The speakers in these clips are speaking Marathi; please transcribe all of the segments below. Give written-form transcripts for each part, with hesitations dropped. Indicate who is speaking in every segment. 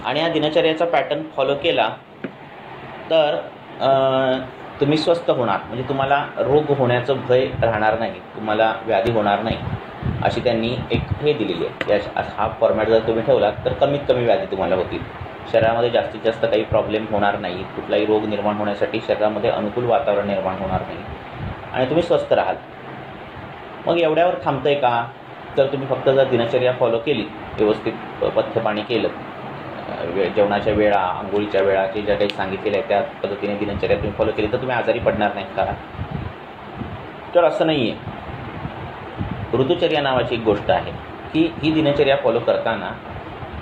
Speaker 1: आणि या दिनचर्याचा पॅटर्न फॉलो केला तर तुम्ही स्वस्थ होणार, म्हणजे तुम्हाला रोग होण्याचं भय राहणार नाही, तुम्हाला व्याधी होणार नाही, अशी त्यांनी एक हे दिलेली आहे. या हा फॉर्मॅट जर तुम्ही ठेवला तर कमीत कमी व्याधी तुम्हाला होतील, शरीरामध्ये जास्तीत जास्त काही प्रॉब्लेम होणार नाही, कुठलाही रोग निर्माण होण्यासाठी शरीरामध्ये अनुकूल वातावरण निर्माण होणार नाही आणि तुम्ही स्वस्थ राहाल. मग एवढ्यावर थांबतं आहे का? तर तुम्ही फक्त जर दिनचर्या फॉलो केली, व्यवस्थित पथ्यपाणी केलं, जेवणाच्या वेळा, आंघोळीच्या वेळा जे ज्या काही सांगितलेल्या आहेत त्या पद्धतीने दिनचर्या तुम्ही फॉलो केली तर तुम्ही आजारी पडणार नाही का? तर असं नाही आहे. ऋतुचर्या नावाची एक गोष्ट आहे की ही दिनचर्या फॉलो करताना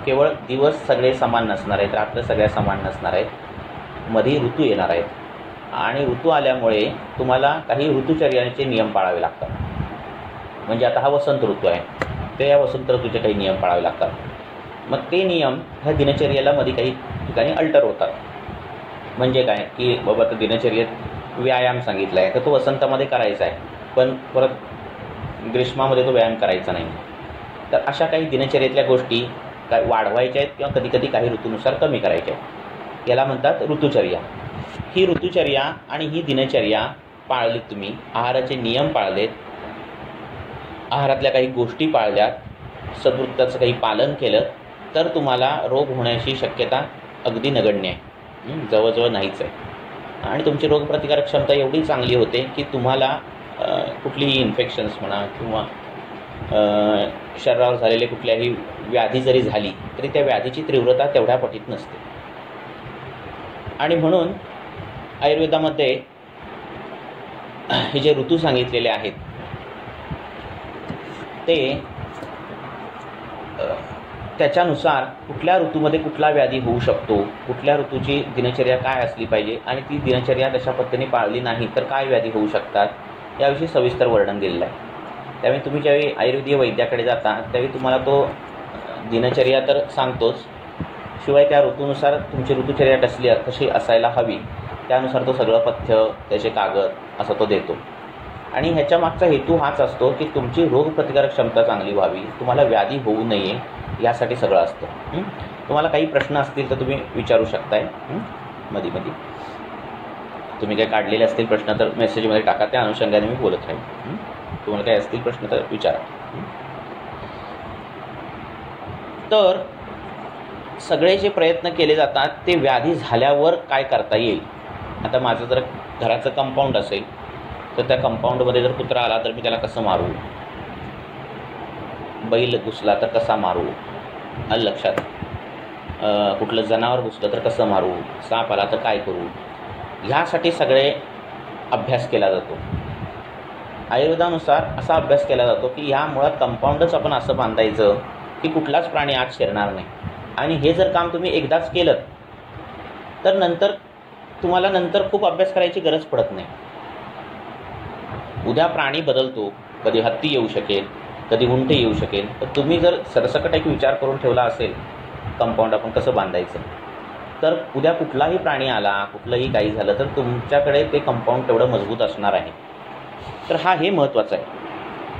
Speaker 1: केवळ दिवस सगळे समान नसणार आहेत, रात्र सगळ्या समान नसणार आहेत, मध्ये ऋतू येणार आहेत आणि ऋतू आल्यामुळे तुम्हाला काही ऋतुचर्याचे नियम पाळावे लागतात. म्हणजे आता हा वसंत ऋतू आहे, तर या वसंत ऋतूचे काही नियम पाळावे लागतात. मग ते नियम ह्या दिनचर्येला मध्ये काही ठिकाणी अल्टर होतात. म्हणजे काय की बाबा तर दिनचर्येत व्यायाम सांगितला आहे तर तो वसंतामध्ये करायचा आहे, पण परत ग्रीष्मामध्ये तो व्यायाम करायचा नाही. तर अशा काही दिनचर्येतल्या गोष्टी काय वाढवायच्या आहेत किंवा कधीकधी काही ऋतूनुसार कमी करायच्या आहेत. याला म्हणतात ऋतुचर्या. ही ऋतुचर्या आणि ही दिनचर्या पाळलीत तुम्ही, आहाराचे नियम पाळलेत, आहारातल्या काही गोष्टी पाळल्यात, सदवृत्ताचं काही पालन केलं तर तुम्हाला रोग होण्याची शक्यता अगदी नगण्य आहे, जवळजवळ नाहीच आहे. आणि तुमची रोगप्रतिकारक क्षमता एवढी चांगली होते की तुम्हाला कुठलीही इन्फेक्शन्स म्हणा किंवा शरीरावर झालेले कुठल्याही व्याधी जरी झाली तरी त्या व्याधीची तीव्रता तेवढ्या पटीत नसते. आणि म्हणून आयुर्वेदामध्ये हे जे ऋतू सांगितलेले आहेत ते त्याच्यानुसार कुठल्या ऋतूमध्ये कुठला व्याधी होऊ शकतो, कुठल्या ऋतूची दिनचर्या काय असली पाहिजे आणि ती दिनचर्या तशा पद्धतीने पाळली नाही तर काय व्याधी होऊ शकतात, याविषयी सविस्तर वर्णन दिलेलं आहे. त्यामुळे तुम्ही ज्यावेळी आयुर्वेदीय वैद्याकडे जाता त्यावेळी तुम्हाला तो दिनचर्या तर सांगतोच, शिवाय त्या ऋतूनुसार तुमची ऋतुचर्या कशी असायला हवी त्यानुसार तो सगळं पथ्य, त्याचे कागद असं तो देतो. आणि ह्याच्या मागचा हेतू हाच असतो की तुमची रोगप्रतिकारक क्षमता चांगली व्हावी, तुम्हाला व्याधी होऊ नये, यासाठी सगळं असतं. तुम्हाला काही प्रश्न असतील तर तुम्ही विचारू शकताय मध्ये मध्ये. तुम्ही काही काढलेले असतील प्रश्न तर मेसेजमध्ये टाका, त्या अनुषंगाने मी बोलत राहील. तुम्हाला काही असतील प्रश्न तर विचारा. तर सगळे जे प्रयत्न केले जातात ते व्याधी झाल्यावर काय करता येईल. आता माझं जर घराचं कंपाऊंड असेल तर त्या कंपाऊंडमध्ये जर कुत्रा आला तर मी त्याला कसं मारू, बैल घुसला तर कसा मारू, आलं लक्षात, कुठलं जनावर घुसलं तर कसं मारू, साप आला तर काय करू, ह्यासाठी सगळे अभ्यास केला जातो. आयुर्वेदानुसार असा अभ्यास केला जातो की ह्या मुळात कंपाऊंडच आपण असं बांधायचं की कुठलाच प्राणी आत शिरणार नाही. आणि हे जर काम तुम्ही एकदाच केलं तर नंतर तुम्हाला खूप अभ्यास करायची गरज पडत नाही. उद्या प्राणी बदलतो, कधी हत्ती येऊ शकेल, कधी उंट येऊ शकेल, तर तुम्ही जर सरसकट एक विचार करून ठेवला असेल कंपाऊंड आपण कसं बांधायचं, तर उद्या कुठलाही प्राणी आला, कुठलंही काही झालं तर तुमच्याकडे ते कंपाऊंड तेवढं मजबूत असणार आहे. तर हे महत्त्वाचं आहे,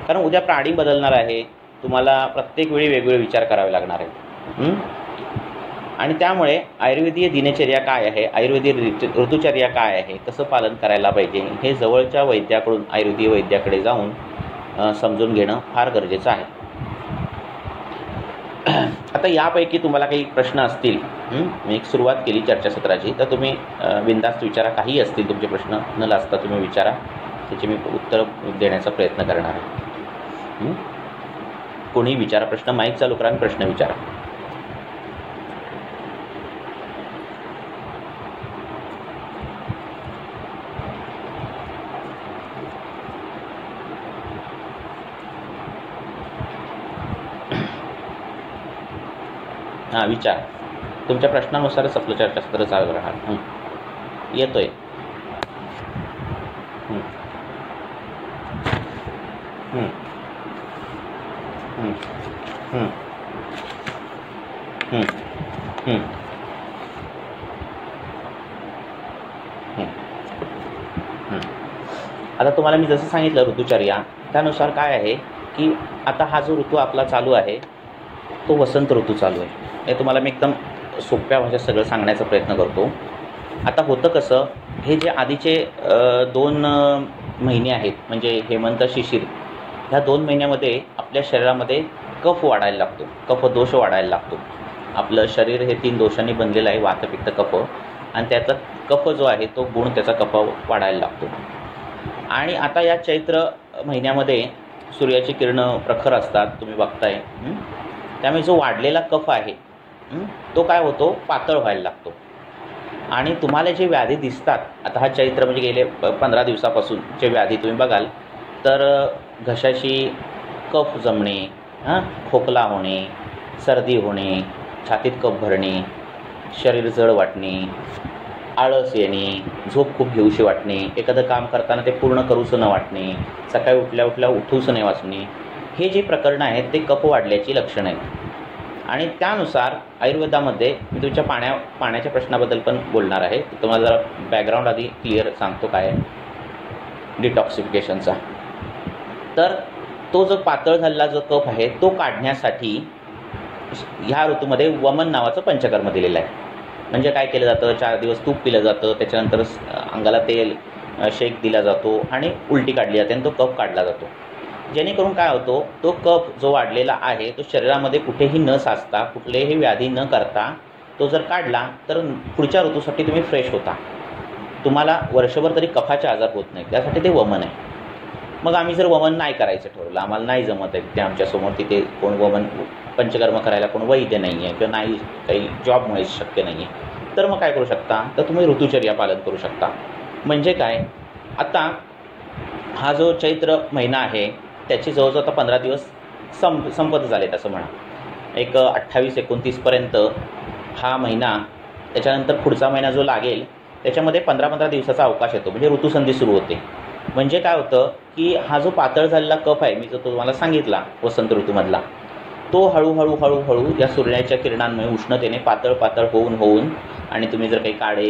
Speaker 1: कारण उद्या प्राणी बदलणार आहे, तुम्हाला प्रत्येक वेळी वेगवेगळे विचार करावे लागणार आहेत. आणि त्यामुळे आयुर्वेदीय दिनचर्या काय आहे, आयुर्वेदीय ऋतुचर्या काय आहे, कसं पालन करायला पाहिजे हे जवळच्या वैद्याकडून, आयुर्वेदीय वैद्याकडे जाऊन समजून घेणं फार गरजेचं आहे. आता यापैकी तुम्हाला काही प्रश्न असतील, मी एक सुरुवात केली चर्चासत्राची, तर तुम्ही बिनधास्त विचारा. काही असतील तुमचे प्रश्न न लाजता तुम्ही विचारा, त्याचे मी उत्तर देण्याचा प्रयत्न करणार आहे. कोणी विचारा प्रश्न, माईक चालू करा आणि प्रश्न विचारा. हां विचार, तुमच्या प्रश्नानुसारच आपलं चर्चासत्र चालू राहणार. येतोय. आता तुम्हाला मी जसं सांगितलं ऋतुचर्या, त्यानुसार काय आहे की आता हा जो ऋतू आपला चालू आहे तो वसंत ऋतू चालू आहे. हे तुम्हाला मी एकदम सोप्या भाषेत सगळं सांगण्याचा प्रयत्न करतो. आता होतं कसं, हे जे आधीचे 2 महिने आहेत म्हणजे हेमंत शिशिर, ह्या 2 महिन्यामध्ये आपल्या शरीरामध्ये कफ वाढायला लागतो, कफदोष वाढायला लागतो. आपलं शरीर हे 3 दोषांनी बनलेलं आहे, वात पित्त कफ, आणि त्याचा कफ जो आहे तो गुण त्याचा कफ वाढायला लागतो. आणि आता या चैत्र महिन्यामध्ये सूर्याची किरणं प्रखर असतात, तुम्ही बघताय. त्यामुळे जो वाढलेला कफ आहे तो काय होतो, पातळ व्हायला लागतो. आणि तुम्हाला जे व्याधी दिसतात, आता हा चैत्र म्हणजे गेले 15 दिवसापासून जे व्याधी तुम्ही बघाल, तर घशाशी कफ जमणे, खोकला होणे, सर्दी होणे, छातीत कफ भरणे, शरीर जड वाटणे, आळस येणे, झोप खूप घेऊशी वाटणे, एखादं काम करताना ते पूर्ण करूसं न वाटणे, सकाळी उठल्या उठल्या उठूसं नाही वाचणे, हे जे प्रकरणं आहेत ते कफ वाढल्याची लक्षणं आहेत. आणि त्यानुसार आयुर्वेदामध्ये मी तुमच्या पाण्याच्या प्रश्नाबद्दल पण बोलणार आहे. तुम्हाला जरा बॅकग्राऊंड आधी क्लिअर सांगतो काय आहे डिटॉक्सिफिकेशनचा. तर तो जो पातळ झालेला जो कफ आहे तो काढण्यासाठी ह्या ऋतूमध्ये वमन नावाचं पंचकर्म दिलेलं आहे. म्हणजे काय केलं जातं, 4 दिवस तूप पिलं जातं, त्याच्यानंतर अंगाला तेल शेक दिला जातो आणि उलटी काढली जाते आणि तो कफ काढला जातो. जेणेकरून काय होतो, तो कफ जो वाढलेला आहे तो शरीरामध्ये कुठेही न साचता, कुठलेही व्याधी न करता तो जर काढला तर पुढच्या ऋतूसाठी तुम्ही फ्रेश होता. तुम्हाला वर्षभर तरी कफाचे आजार होत नाही. त्यासाठी ते वमन आहे. मग आम्ही जर वमन नाही करायचं ठरवलं, आम्हाला नाही जमत आहे, ते आमच्यासमोर तिथे कोण वमन पंचकर्म करायला कोण वैद्य नाही आहे किंवा नाही काही जॉबमुळे शक्य नाही आहे, तर मग काय करू शकता, तर तुम्ही ऋतुचर्या पालन करू शकता. म्हणजे काय, आता हा जो चैत्र महिना आहे त्याची जवळजवळ आता 15 दिवस संपत झालेत असं म्हणा. एक 28-29पर्यंत हा महिना, त्याच्यानंतर पुढचा महिना जो लागेल त्याच्यामध्ये 15-15 दिवसाचा अवकाश येतो, म्हणजे ऋतुसंधी सुरू होते. म्हणजे काय होतं की हा जो पातळ झालेला कफ आहे, मी जो तुम्हाला सांगितला वसंत ऋतूमधला, तो हळूहळू या सूर्याच्या किरणांमुळे उष्णतेने पातळ होऊन आणि तुम्ही जर काही काढे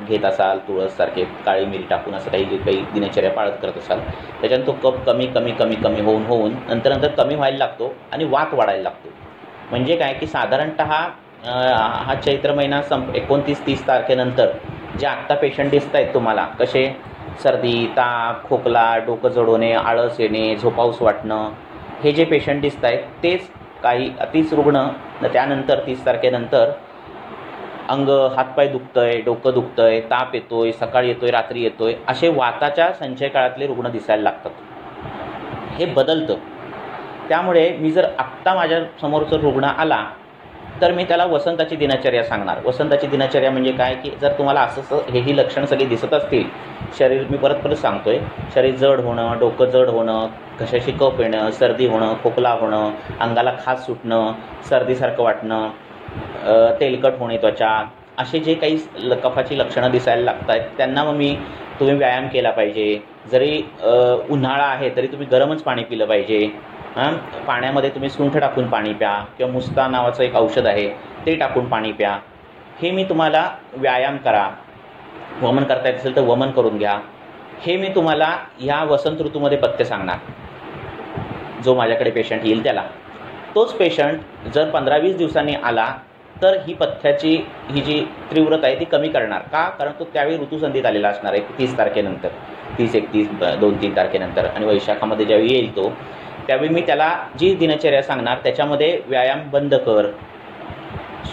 Speaker 1: घेत असाल, तुळससारखे काळी मिरी टाकून असं काही दिनचर्या पाळत करत असाल, त्याच्यानं तो कफ कमी होऊन नंतर कमी व्हायला लागतो आणि वात वाढायला लागतो. म्हणजे काय की साधारणतः हा चैत्र महिना 29-30 तारखेनंतर जे आत्ता पेशंट दिसत आहेत तुम्हाला, कसे सर्दी, ताप, खोकला, डोकं जड होणे, आळस येणे, झोपाऊस वाटणं, हे जे पेशंट दिसत आहेत तेच काही अतिच रुग्ण त्यानंतर 30 तारखेनंतर अंग हातपाय दुखतंय, डोकं दुखतंय, ताप येतोय, सकाळी येतोय, रात्री येतोय, असे वाताच्या संचय काळातले रुग्ण दिसायला लागतात. हे बदलतं. त्यामुळे मी जर आत्ता माझ्या समोरचा रुग्ण आला तर मी त्याला वसंताची दिनचर्या सांगणार. वसंताची दिनचर्या म्हणजे काय की जर तुम्हाला असं हेही लक्षणं सगळी दिसत असतील, शरीर, मी परत सांगतोय, शरीर जड होणं, डोकं जड होणं, घशाशी कफ येणं, सर्दी होणं, खोकला होणं, अंगाला खाज सुटणं, सर्दीसारखं वाटणं, तेलकट होणे त्वचा, असे जे काही कफाची लक्षणं दिसायला लागत आहेत त्यांना मग तुम्ही व्यायाम केला पाहिजे. जरी उन्हाळा आहे तरी तुम्ही गरमच पाणी पिलं पाहिजे. पाण्यामध्ये तुम्ही सुंठ टाकून पाणी प्या किंवा मुस्ता नावाचं एक औषध आहे ते टाकून पाणी प्या. हे मी तुम्हाला व्यायाम करा, वमन करता येत असेल तर वमन करून घ्या, हे मी तुम्हाला ह्या वसंत ऋतूमध्ये पथ्य सांगणार. जो माझ्याकडे पेशंट येईल त्याला, तोच पेशंट जर 15-20 दिवसांनी आला तर ही पथ्याची ही जी तीव्रता आहे ती कमी करणार. का? कारण तो त्यावेळी ऋतुसंधीत आलेला असणार आहे 30 तारखेनंतर, 30-31, 2-3 तारखेनंतर, आणि वैशाखामध्ये ज्यावेळी येईल तो, त्यावेळी मी त्याला जी दिनचर्या सांगणार त्याच्यामध्ये व्यायाम बंद कर,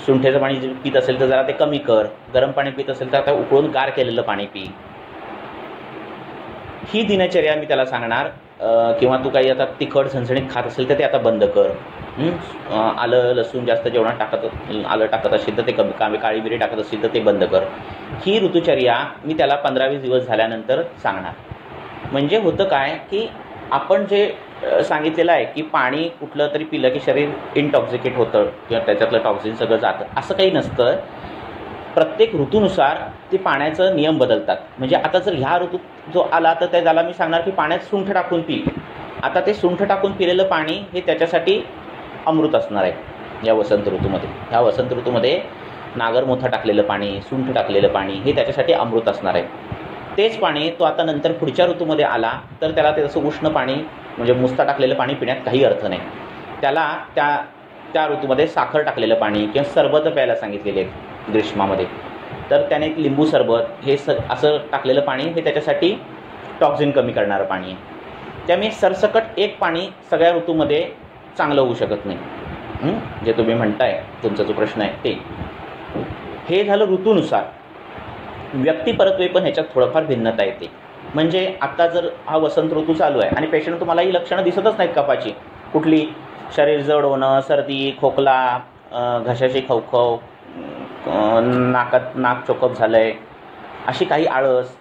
Speaker 1: सुंठेचं पाणी पित असेल तर जरा ते कमी कर, गरम पाणी पित असेल तर आता उकळून गार केलेलं पाणी पी, ही दिनचर्या मी त्याला सांगणार. किंवा तू काही आता तिखट झणझणीत खात असेल तर ते आता बंद कर. आलं लसूण जास्त जेवणात आलं टाकत असेल तर ते कमी, काळी मिरी टाकत असेल तर ते बंद कर. ही ऋतुचर्या मी त्याला 15-20 दिवस झाल्यानंतर सांगणार. म्हणजे होतं काय की आपण जे सांगितलेलं आहे की पाणी कुठलं तरी पिलं की शरीर इंटॉक्सिकेट होतं किंवा त्याच्यातलं टॉक्सिन सगळं जातं, असं काही नसतं. प्रत्येक ऋतूनुसार ते पाण्याचं नियम बदलतात. म्हणजे आता जर ह्या ऋतूत जो आला तर त्याला मी सांगणार की पाण्यात सुंठ टाकून पी. आता ते सुंठ टाकून पिलेलं पाणी हे त्याच्यासाठी अमृत असणार आहे या वसंत ऋतूमध्ये. ह्या वसंत ऋतूमध्ये नागरमोथा टाकलेलं पाणी, सुंठ टाकलेलं पाणी हे त्याच्यासाठी अमृत असणार आहे. तेच पाणी तो आता नंतर पुढच्या ऋतूमध्ये आला तर त्याला त्याचं उष्ण पाणी म्हणजे मुस्ता टाकलेलं पाणी पिण्यात काही अर्थ नाही. त्याला त्या त्या ऋतूमध्ये साखर टाकलेलं पाणी किंवा सरबत प्यायला सांगितलेले आहेत ग्रीष्मामध्ये, तर त्याने एक लिंबू सरबत हे असं टाकलेलं पाणी हे त्याच्यासाठी टॉक्झिन कमी करणारं पाणी आहे. त्यामुळे सरसकट एक पाणी सगळ्या ऋतूमध्ये चांगलं होऊ शकत नाही. जे तुम्ही म्हणताय, तुमचा जो प्रश्न आहे ते, हे झालं ऋतूनुसार. व्यक्तिपरत्वे पण ह्याच्यात थोडंफार भिन्नता येते. म्हणजे आता जर हा वसंत ऋतू चालू आहे आणि पेशंट तुम्हाला ही लक्षणं दिसतच नाहीत कफाची, कुठली शरीर जड होणं, सर्दी, खोकला, घशाची खवखव, नाक चोकअप झालं आहे, अशी काही आळस,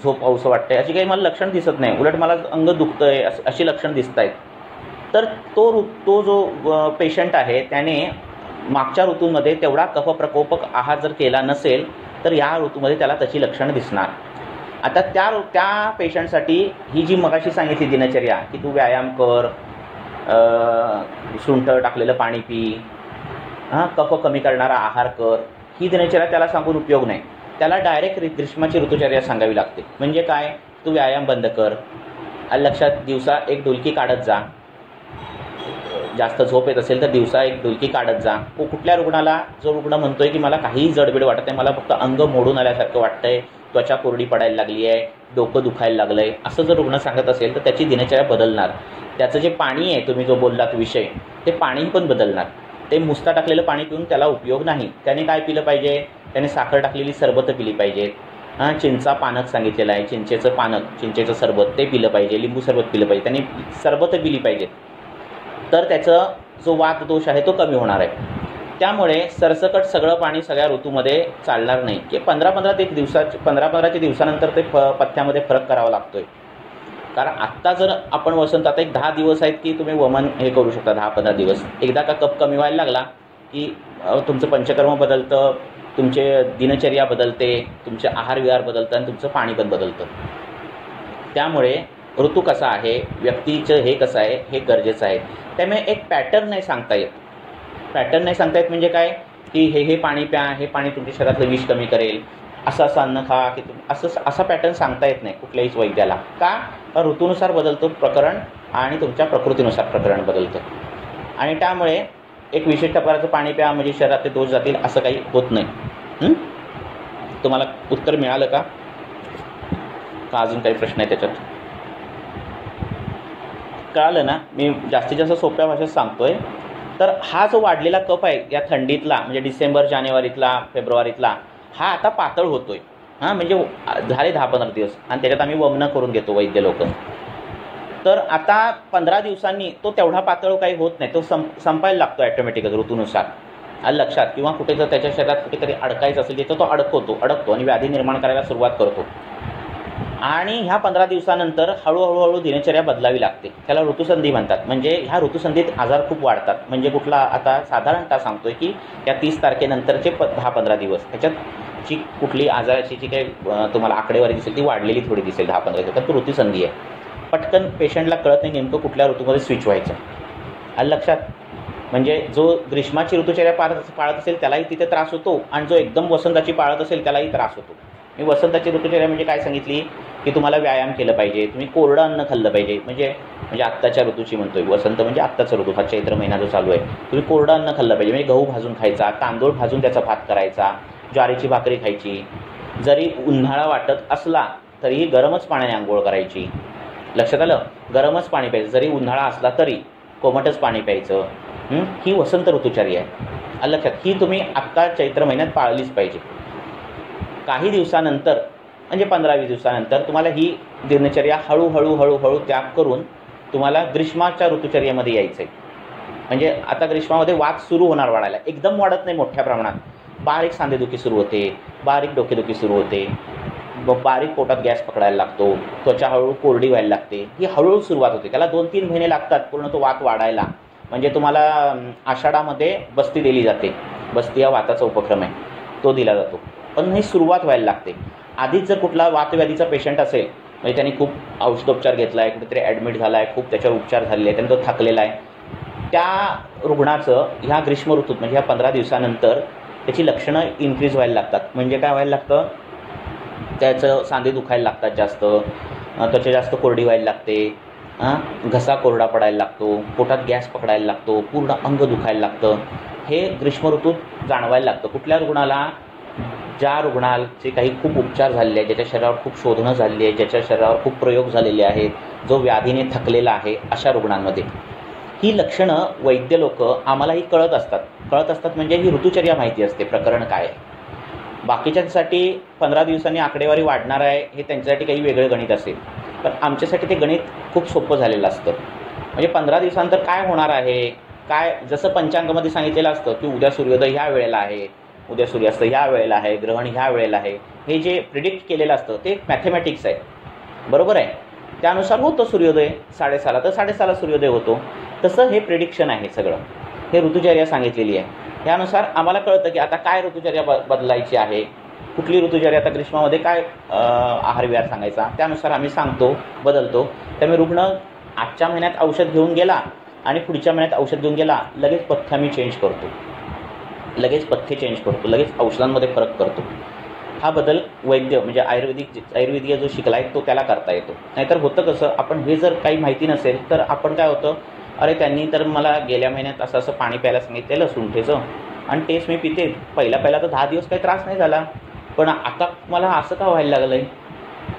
Speaker 1: झोप पाऊसं वाटते, अशी काही मला लक्षणं दिसत नाही, उलट मला अंग दुखतं आहे अशी लक्षणं दिसत आहेत, तर तो जो पेशंट आहे त्याने मागच्या ऋतूमध्ये तेवढा कफप्रकोपक आहार जर केला नसेल तर या ऋतूमध्ये त्याला तशी लक्षणं दिसणार. आता त्या पेशंटसाठी ही जी मगाशी सांगितली दिनचर्या की तू व्यायाम कर, सुंठ टाकलेलं पाणी पी, कफ कमी करणारा आहार कर, ही दिनचर्या त्याला सांगून उपयोग नाही. त्याला डायरेक्ट ग्रीष्माची ऋतुचर्या सांगावी लागते. म्हणजे काय, तू व्यायाम बंद कर, लक्षात दिवसा एक डुलकी काढत जा, जास्त झोप येत असेल तर दिवसा एक डुलकी काढत जा. कुठल्या रुग्णाला, जो रुग्ण म्हणतोय की मला काहीही जडबीड वाटत नाही, मला फक्त अंग मोडून आल्यासारखं वाटतंय, त्वचा कोरडी पडायला लागली आहे, डोकं दुखायला लागलं आहे, असं जर रुग्ण सांगत असेल तर त्याची दिनचर्या बदलणार. त्याचं जे पाणी आहे, तुम्ही जो बोललात विषय, ते पाणी पण बदलणार. ते मुस्ता टाकलेलं पाणी पिऊन त्याला उपयोग नाही. त्याने काय पिलं पाहिजे, त्याने साखर टाकलेली सरबतं पिली पाहिजेत, चिंचा पानक सांगितलेलं आहे, चिंचेचं पानक, चिंचेचं सरबत ते पिलं पाहिजे, लिंबू सरबत पिलं पाहिजे, त्यांनी सरबतं पिली पाहिजेत, तर त्याचं जो वात दोष आहे तो कमी होणार आहे. त्यामुळे सरसकट सगळं पाणी सगळ्या ऋतूमध्ये चालणार नाही की 15-15 दिवसानंतर ते पथ्यामध्ये फरक करावा लागतोय. कारण आत्ता जर आपण वसंत, आता एक 10 दिवस आहेत की तुम्ही वमन हे करू शकता, 10-15 दिवस. एकदा का कफ कमी व्हायला लागला की तुमचं पंचकर्म बदलतं, तुमचे दिनचर्या बदलते, तुमचे आहार विहार बदलतं आणि तुमचं पाणी पण बदलतं. त्यामुळे ऋतू कसा आहे, व्यक्तीचं हे कसं आहे हे गरजेचं आहे. त्यामुळे एक पॅटर्न नाही सांगता येत. म्हणजे काय की हे पाणी प्या, हे पाणी तुमच्या शरीरातलं विष कमी करेल, असं अन्न खा, की तुम्ही असा पॅटर्न सांगता येत नाही कुठल्याहीच वैद्याला. का, ऋतूनुसार बदलतो प्रकरण आणि तुमच्या प्रकृतीनुसार प्रकरण बदलतं. आणि त्यामुळे एक विशिष्ट प्रकारचं पाणी प्या म्हणजे शरीरातले दोष जातील असं काही होत नाही. तुम्हाला उत्तर मिळालं का अजून काही प्रश्न आहे त्याच्यात? कळालं ना? मी जास्तीत जास्त सोप्या भाषेत सांगतोय. तर हा जो वाढलेला कफ आहे या थंडीतला, म्हणजे डिसेंबर, जानेवारीतला, फेब्रुवारीतला, हा आता पातळ होतोय. म्हणजे झाले 10-15 दिवस आणि त्याच्यात आम्ही वमन करून घेतो वैद्य लोक. तर आता 15 दिवसांनी तो तेवढा पातळ काही होत नाही, तो संपायला लागतो ॲटोमॅटिकच ऋतूनुसार. लक्षात, किंवा कुठे जर त्याच्या शरीरात कुठेतरी अडकायचं असेल तिथं तो अडकतो आणि व्याधी निर्माण करायला सुरुवात करतो. आणि ह्या 15 दिवसानंतर हळूहळू दिनचर्या बदलावी लागते. त्याला ऋतुसंधी म्हणतात. म्हणजे ह्या ऋतुसंधीत आजार खूप वाढतात. म्हणजे कुठला, आता साधारणतः सांगतोय की या 30 तारखेनंतरचे 10-15 दिवस ह्याच्यात जी कुठली आजाराची जी काही तुम्हाला आकडेवारी दिसेल ती वाढलेली थोडी दिसेल 10-15 दिवस, तर तो ऋतुसंधी आहे. पटकन पेशंटला कळत नाही नेमकं कुठल्या ऋतूमध्ये स्विच व्हायचं. आलं लक्षात? म्हणजे जो ग्रीष्माची ऋतुचर्या पाळत असेल त्यालाही तिथे त्रास होतो आणि जो एकदम वसंताची पाळत असेल त्यालाही त्रास होतो. मी वसंताची ऋतुचर्या म्हणजे काय सांगितली की तुम्हाला व्यायाम केलं पाहिजे, तुम्ही कोरडं अन्न खाल्लं पाहिजे. म्हणजे आत्ताच्या ऋतूची म्हणतोय, वसंत म्हणजे आत्ताचा ऋतू, हा चैत्र महिना जो चालू आहे, तुम्ही कोरडं अन्न खाल्लं पाहिजे. म्हणजे गहू भाजून खायचा, तांदूळ भाजून त्याचा भात करायचा, ज्वारीची भाकरी खायची. जरी उन्हाळा वाटत असला तरीही गरमच पाण्याने आंघोळ करायची. लक्षात आलं? गरमच पाणी प्यायचं. जरी उन्हाळा असला तरी कोमटच पाणी प्यायचं. ही वसंत ऋतुचर्या आहे. लक्षात, ही तुम्ही आत्ता चैत्र महिन्यात पाळलीच पाहिजे. काही दिवसानंतर म्हणजे 15-20 दिवसानंतर तुम्हाला ही दिनचर्या हळूहळू त्याग करून तुम्हाला ग्रीष्माच्या ऋतुचर्येमध्ये यायचं आहे. म्हणजे आता ग्रीष्मामध्ये वात सुरू होणार वाढायला. एकदम वाढत नाही मोठ्या प्रमाणात. बारीक सांधेदुखी सुरू होते, बारीक डोकेदुखी सुरू होते, बारीक पोटात गॅस पकडायला लागतो, त्वचा हळूहळू कोरडी व्हायला लागते. ही हळूहळू सुरुवात होते. त्याला 2-3 महिने लागतात पूर्ण तो वात वाढायला. म्हणजे तुम्हाला आषाढामध्ये बस्ती दिली जाते. बस्ती हा वाताचा उपक्रम आहे, तो दिला जातो. पण ही सुरुवात व्हायला लागते. आधीच जर कुठला वातव्याधीचा पेशंट असेल, म्हणजे त्यांनी खूप औषधोपचार घेतला आहे, कुठेतरी ॲडमिट झाला आहे, खूप त्याच्यावर उपचार झालेले आहे, त्यांनी तो थकलेला आहे, त्या रुग्णाचं ह्या ग्रीष्म ऋतूत म्हणजे ह्या 15 दिवसानंतर त्याची लक्षणं इन्क्रीज व्हायला लागतात. म्हणजे काय व्हायला लागतं, त्याचं सांधे दुखायला लागतात जास्त, त्वचा जास्त कोरडी व्हायला लागते, घसा कोरडा पडायला लागतो, पोटात गॅस पकडायला लागतो, पूर्ण अंग दुखायला लागतं. हे ग्रीष्म ऋतूत जाणवायला लागतं. कुठल्या रुग्णाला? ज्या रुग्णाचे काही खूप उपचार झालेले आहेत, ज्याच्या शरीरावर खूप शोधणं झालेली आहे, ज्याच्या शरीरावर खूप प्रयोग झालेले आहेत, जो व्याधीने थकलेला आहे, अशा रुग्णांमध्ये ही लक्षणं वैद्य लोक आम्हालाही कळत असतात म्हणजे ही ऋतुचर्या माहिती असते, प्रकरण काय आहे. बाकीच्यांसाठी 15 दिवसांनी आकडेवारी वाढणार आहे हे त्यांच्यासाठी काही वेगळं गणित असेल, पण आमच्यासाठी ते गणित खूप सोपं झालेलं असतं. म्हणजे 15 दिवसानंतर काय होणार आहे, काय जसं पंचांगामध्ये सांगितलेलं असतं की उद्या सूर्योदय ह्या वेळेला आहे, उद्या सूर्यास्त ह्या वेळेला आहे, ग्रहण ह्या वेळेला आहे, हे जे प्रिडिक्ट केलेलं असतं ते मॅथेमॅटिक्स आहे, बरोबर आहे. त्यानुसार होतं सूर्योदय 6:30 तर 6:30 सूर्योदय होतो. तसं हे प्रिडिक्शन आहे सगळं, हे ऋतुचर्या सांगितलेली आहे. त्यानुसार आम्हाला कळतं की आता काय ऋतुचर्या बदलायची आहे, कुठली ऋतुचर्या. आता ग्रीष्मामध्ये काय आहार विहार सांगायचा, त्यानुसार आम्ही सांगतो, बदलतो. त्यामुळे रुग्ण आजच्या महिन्यात औषध घेऊन गेला आणि पुढच्या महिन्यात औषध घेऊन गेला, लगेच पथ्य आम्ही चेंज करतो, लगेच औषधांमध्ये फरक करतो. हा बदल वैद्य म्हणजे आयुर्वेदिक जो शिकला आहे तो त्याला करता येतो. नाहीतर होतं कसं, आपण हे जर काही माहिती नसेल तर आपण काय होतं, अरे त्यांनी तर मला गेल्या महिन्यात असं पाणी प्यायला सांगितलेलं सुंठेचं आणि टेस्ट मी पिते, पहिला तर 10 दिवस काही त्रास नाही झाला, पण आता मला असं का व्हायला लागलं आहे,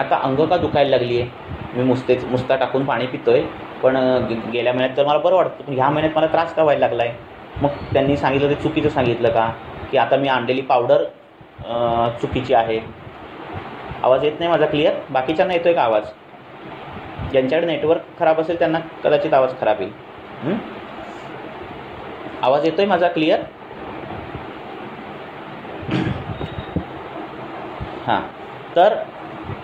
Speaker 1: आता अंग का दुखायला लागली आहे, मी मुस्ता टाकून पाणी पितोय पण गेल्या महिन्यात तर मला बरं वाटतं, पण ह्या महिन्यात मला त्रास का व्हायला लागला आहे. मग त्यांनी सांगितलं ते चुकीचं सांगितलं का, की आता मी आणलेली पावडर चुकीची आहे. आवाज येत नाही माझा क्लिअर? बाकीच्यांना येतोय का आवाज? ज्यांच्याकडे नेटवर्क खराब असेल त्यांना कदाचित आवाज खराब येईल. आवाज येतोय माझा क्लिअर? हां, तर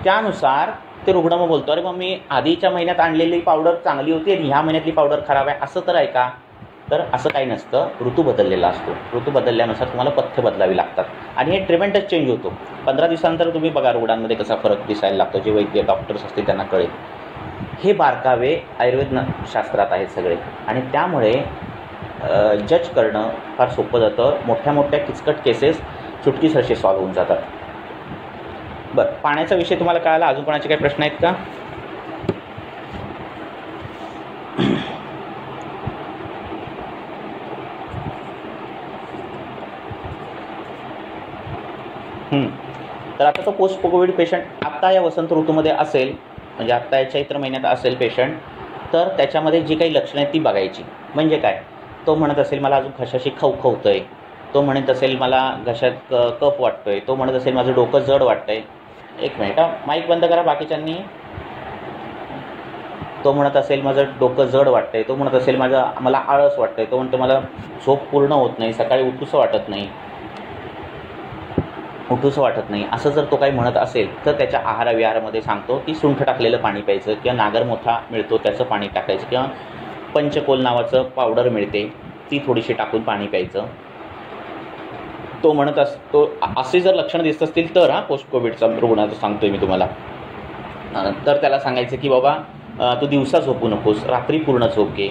Speaker 1: त्यानुसार ते रुग्ण मग बोलतो, अरे मग मी आधीच्या महिन्यात आणलेली पावडर चांगली होती आणि ह्या महिन्यातली पावडर खराब आहे, असं तर आहे का? तर असं काही नसतं. ऋतू बदललेला असतो. ऋतू बदलल्यानुसार तुम्हाला पथ्य बदलावी लागतात आणि हे ट्रीटमेंटच चेंज होतो. 15 दिवसानंतर तुम्ही बघा रुग्णांमध्ये कसा फरक दिसायला लागतो. जे वैद्य डॉक्टर्स असतील त्यांना कळेल. हे बारकावे आयुर्वेद शास्त्रात आहेत सगळे आणि त्यामुळे जज करणं फार सोपं जातं. मोठ्या किचकट केसेस चुटकीसरशी सॉल्व्ह होऊन जातात. बरं, पाण्याचा विषय तुम्हाला कळाला? अजून कोणाचे काही प्रश्न आहेत का? तर आता तो पोस्ट कोविड पेशंट आत्ता या वसंत ऋतूमध्ये असेल, म्हणजे आत्ता या चैत्र महिन्यात असेल पेशंट, तर त्याच्यामध्ये जी काही लक्षणं आहेत ती बघायची. म्हणजे काय, तो म्हणत असेल मला अजून घशाशी खवखवतं आहे, तो म्हणत असेल मला घशात कफ वाटतो आहे, तो म्हणत असेल माझं डोकं जड वाटतं आहे. एक मिनिट, माईक बंद करा बाकीच्यांनी. तो म्हणत असेल माझं डोकं जड वाटतं आहे, तो म्हणत असेल मला आळस वाटतं आहे, तो म्हणतो मला झोप पूर्ण होत नाही, सकाळी उठूसं वाटत नाही, असं जर तो काही म्हणत असेल तर त्याच्या आहारविहारामध्ये सांगतो की सुंठ टाकलेलं पाणी प्यायचं, किंवा नागरमोथा मिळतो त्याचं पाणी टाकायचं, किंवा पंचकोल नावाचं पावडर मिळते ती थोडीशी टाकून पाणी प्यायचं. तो म्हणत असतो. असे जर लक्षणं दिसत असतील तर पोस्ट कोविडचा रुग्णाचं सांगतोय मी तुम्हाला, तर त्याला सांगायचं की बाबा तू दिवसा झोपू नकोस, रात्री पूर्ण झोप घे.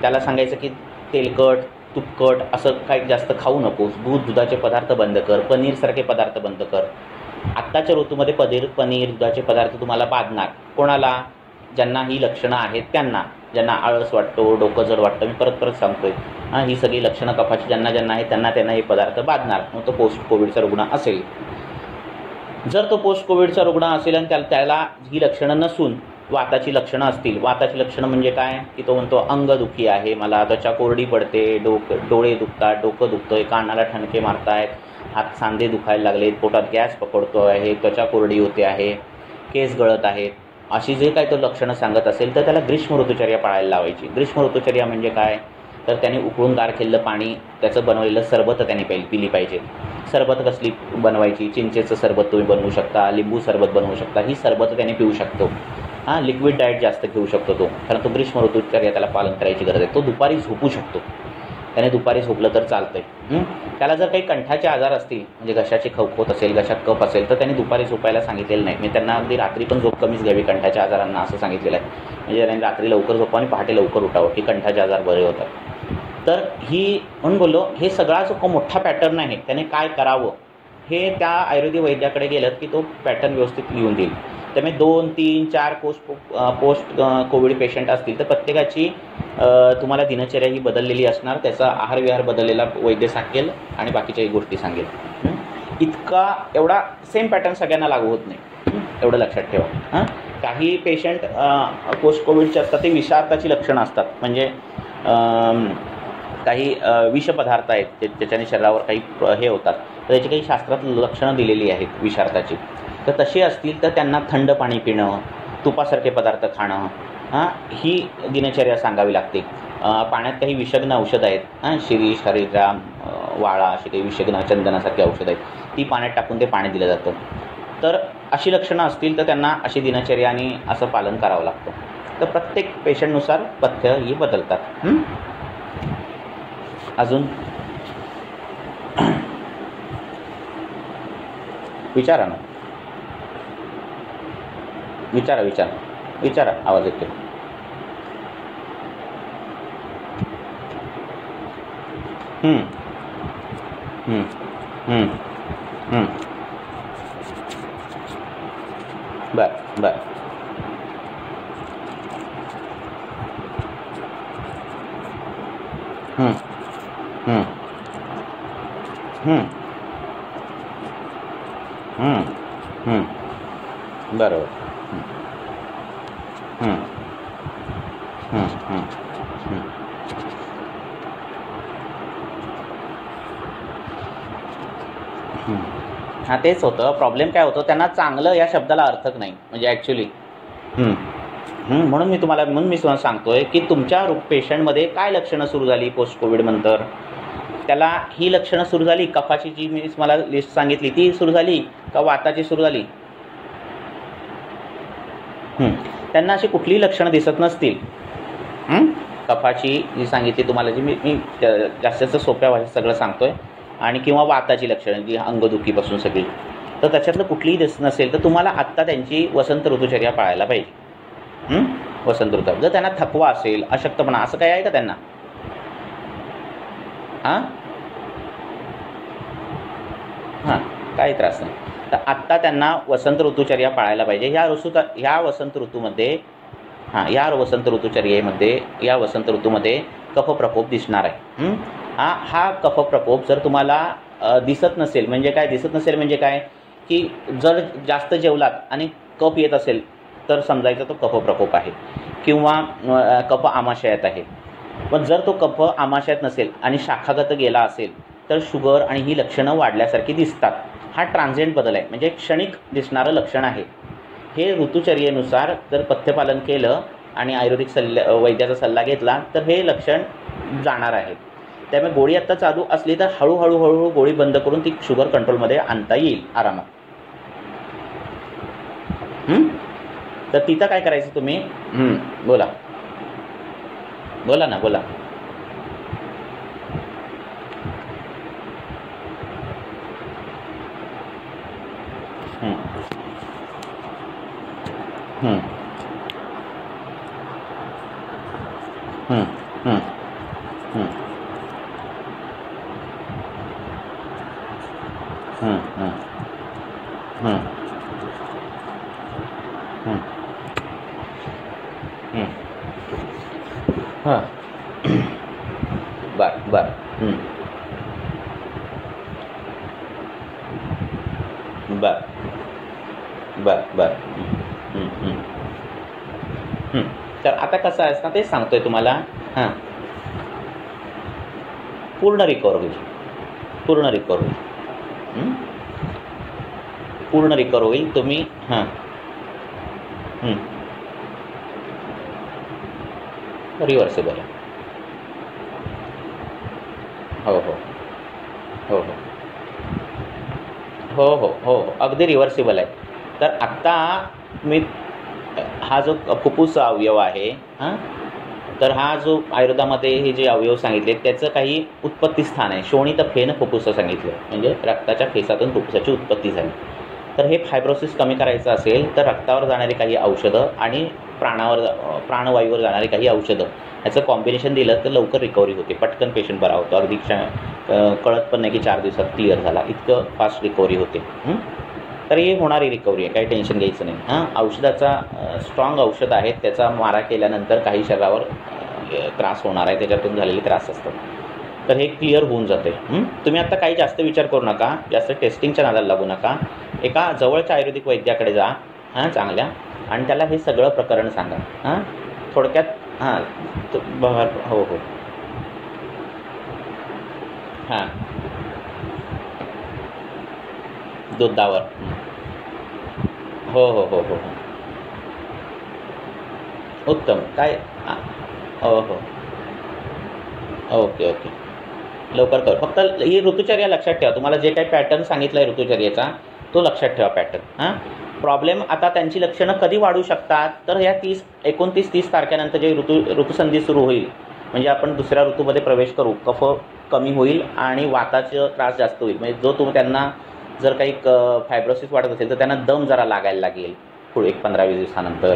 Speaker 1: त्याला सांगायचं की तेलकट तुपकट असं काही जास्त खाऊ नकोस, दुधाचे पदार्थ बंद कर, पनीरसारखे पदार्थ बंद कर. आत्ताच्या ऋतूमध्ये पनीर दुधाचे पदार्थ तुम्हाला बाधणार. कोणाला? ज्यांना ही लक्षणं आहेत त्यांना, ज्यांना आळस वाटतो, डोकं जड वाटतं. मी परत सांगतोय, ही सगळी लक्षणं कफाची ज्यांना आहेत त्यांना हे पदार्थ बाधणार. मग तो पोस्ट कोविडचा रुग्ण असेल. जर तो पोस्ट कोविडचा रुग्ण असेल आणि त्याला ही लक्षणं नसून वाताची लक्षणं असतील. वाताची लक्षणं म्हणजे काय, की तो म्हणतो अंगदुखी आहे, मला त्वचा कोरडी पडते, डोळे दुखतात, डोकं दुखतंय, कानाला ठणके मारतायत, हात सांधे दुखायला लागलेत, पोटात गॅस पकडतो आहे, त्वचा कोरडी होते आहे, केस गळत आहेत, अशी जे काही तो लक्षणं सांगत असेल तर त्याला ग्रीष्म ऋतुचर्या पाळायला लावायची. ग्रीष्म ऋतुचर्या म्हणजे काय, तर त्याने उकळून गार केलेलं पाणी, त्याचं बनवलेलं सरबत त्याने पिली पाहिजे. सरबत कसली बनवायची? चिंचेचं सरबत तुम्ही बनवू शकता, लिंबू सरबत बनवू शकता. ही सरबत त्याने पिऊ शकतो. लिक्विड डाएट जास्त घेऊ शकतो तो, कारण तो ग्रीष्म ऋतुचर्या त्याला पालन करायची गरज आहे. तो दुपारी झोपू शकतो, त्याने दुपारी झोपलं तर चालतंय. त्याला जर काही कंठाचे आजार असतील, म्हणजे घशाचे खवखवत असेल, घशात कफ असेल, तर त्यांनी दुपारी झोपायला सांगितलेलं नाही. म्हणजे त्यांना अगदी रात्री पण झोप कमीच घ्यावी कंठाच्या आजारांना, असं सांगितलेलं आहे. म्हणजे त्यांनी रात्री लवकर झोपावं आणि पहाटे लवकर उठावं, की कंठाचे आजार बरे होतात. तर ही म्हणून बोललो, हे सगळा जो मोठा पॅटर्न आहे त्याने काय करावं हे त्या आयुर्वेदिक वैद्याकडे गेलं की तो पॅटर्न व्यवस्थित लिहून देईल. त्यामुळे 2, 3, 4 पोस्ट कोविड पेशंट असतील तर प्रत्येकाची तुम्हाला दिनचर्या ही बदललेली असणार, त्याचा आहारविहार बदललेला वैद्य सांगेल आणि बाकीच्याही गोष्टी सांगेल. इतका एवढा सेम पॅटर्न सगळ्यांना लागू होत नाही, एवढं लक्षात ठेवा. काही पेशंट पोस्ट कोविडचे असतात ते विषार्ताची लक्षणं असतात, म्हणजे काही विषपदार्थ आहेत त्याच्याने शरीरावर काही हे होतात, तर त्याची काही शास्त्रात लक्षणं दिलेली आहेत विषार्ताची. तर तशी असतील तर त्यांना थंड पाणी पिणं, तुपासारखे पदार्थ खाणं, ही दिनचर्या सांगावी लागते. पाण्यात काही विषग्न औषधं आहेत, शिरीष, हरिद्राम, वाळा अशी काही विषग्न चंदनासारखी औषधं आहेत, ती पाण्यात टाकून ते पाणी दिलं जातं. तर अशी लक्षणं असतील तर त्यांना अशी दिनचर्या आणि असं पालन करावं लागतं. तर प्रत्येक पेशंटनुसार पथ्य ही बदलतात. अजून विचारा ना, विचारा आवाज येतो. बर बरोबर. हां, तेच होतं. प्रॉब्लेम काय होतं, त्यांना चांगलं या शब्दाला अर्थच नाही, म्हणजे ॲक्च्युली. म्हणून मी सांगतोय की तुमच्या पेशंटमध्ये काय लक्षणं सुरू झाली पोस्ट कोविडनंतर. त्याला ही लक्षणं सुरू झाली, कफाची जी मी तुम्हाला लिस्ट सांगितली ती सुरू झाली का वाताची सुरू झाली. त्यांना अशी कुठलीही लक्षणं दिसत नसतील. कफाची जी सांगितली तुम्हाला, जी मी जास्त सोप्या भाषेत सगळं सांगतोय, आणि किंवा वाताची लक्षणं जी अंगदुखीपासून सगळी, तर त्याच्यातलं कुठलीही दिसत नसेल तर तुम्हाला आत्ता त्यांची वसंत ऋतुचर्या पाळायला पाहिजे. वसंत ऋतू जर त्यांना थकवा असेल, अशक्तपणा असं काही आहे का त्यांना? काही त्रास नाही. तर आत्ता त्यांना वसंत ऋतुचर्या पाळायला पाहिजे. ह्या वसंत ऋतूमध्ये या वसंत ऋतूमध्ये कफप्रकोप दिसणार आहे. हा कफप्रकोप जर तुम्हाला दिसत नसेल म्हणजे काय, की जर जास्त जेवलात आणि कफ येत असेल तर समजायचं तो कफप्रकोप आहे किंवा कफ आमाशयात आहे. पण जर तो कफ आमाशयात नसेल आणि शाखागत गेला असेल तर शुगर आणि ही लक्षणं वाढल्यासारखी दिसतात. हा ट्रान्झिएंट बदल आहे, म्हणजे क्षणिक दिसणारं लक्षण आहे. हे ऋतुचर्येनुसार जर पथ्यपालन केलं आणि आयुर्वेदिक वैद्याचा सल्ला घेतला तर हे लक्षण जाणार आहे. त्यामुळे गोळी आत्ता चालू असली तर हळूहळू गोळी बंद करून ती शुगर कंट्रोलमध्ये आणता येईल आरामात. तर तिथं काय करायचं तुम्ही? बोला ना. बर. तर आता कसं आहे ना, तेच सांगतोय तुम्हाला. पूर्ण रिकवर होईल. तुम्ही रिव्हर्सेबल आहे. हो, अगदी रिव्हर्सिबल आहे. तर आत्ता मी हा जो फुफ्फुस अवयव आहे, तर हा जो आयुर्वेदामध्ये हे जे अवयव सांगितले त्याचं काही उत्पत्ती स्थान आहे. शोणित फेन फुफ्फुस सांगितलं, म्हणजे रक्ताच्या फेसातून फुफ्फुसाची उत्पत्ती झाली. तर हे फायब्रोसिस कमी करायचं असेल तर रक्तावर जाणारी काही औषधं आणि प्राणवायूवर जाणारी काही औषधं ह्याचं कॉम्बिनेशन दिलं तर लवकर रिकव्हरी होते, पटकन पेशंट बरा होतो. अगदी कळत पण नाही की 4 दिवसात क्लिअर झाला, इतकं फास्ट रिकव्हरी होते. तर ही होणारी रिकव्हरी आहे, काही टेन्शन घ्यायचं नाही. औषधाचा स्ट्रॉंग औषध आहेत, त्याचा मारा केल्यानंतर काही शरीरावर त्रास होणार आहे, त्याच्यातून झालेले त्रास असतात. तर हे क्लिअर होऊन जाते. तुम्ही आत्ता काही जास्त विचार करू नका, जास्त टेस्टिंगच्या नादाला लागू नका. एका जवळच्या आयुर्वेदिक वैद्याकडे जा चांगल्या, आणि त्याला हे सगळं प्रकरण सांगा. थोडक्यात हो हो हां दुधावर हो हो हो हो हो उत्तम. काय हो हो ओके ओके लवकर कर. फक्त ही ऋतुचर्या लक्षात ठेवा. तुम्हाला जे काही पॅटर्न सांगितलं आहे ऋतुचर्येचा तो लक्षात ठेवा पॅटर्न. प्रॉब्लेम आता त्यांची लक्षणं कधी वाढू शकतात तर ह्या 29-30 तारखेनंतर जे ऋतुसंधी सुरू होईल, म्हणजे आपण दुसऱ्या ऋतूमध्ये प्रवेश करू, कफ कमी होईल आणि वाताचा त्रास जास्त होईल. म्हणजे जो त्यांना जर काही फायब्रोसिस वाढत असेल तर त्यांना दम जरा लागायला लागेल पुढे 15-20 दिवसानंतर,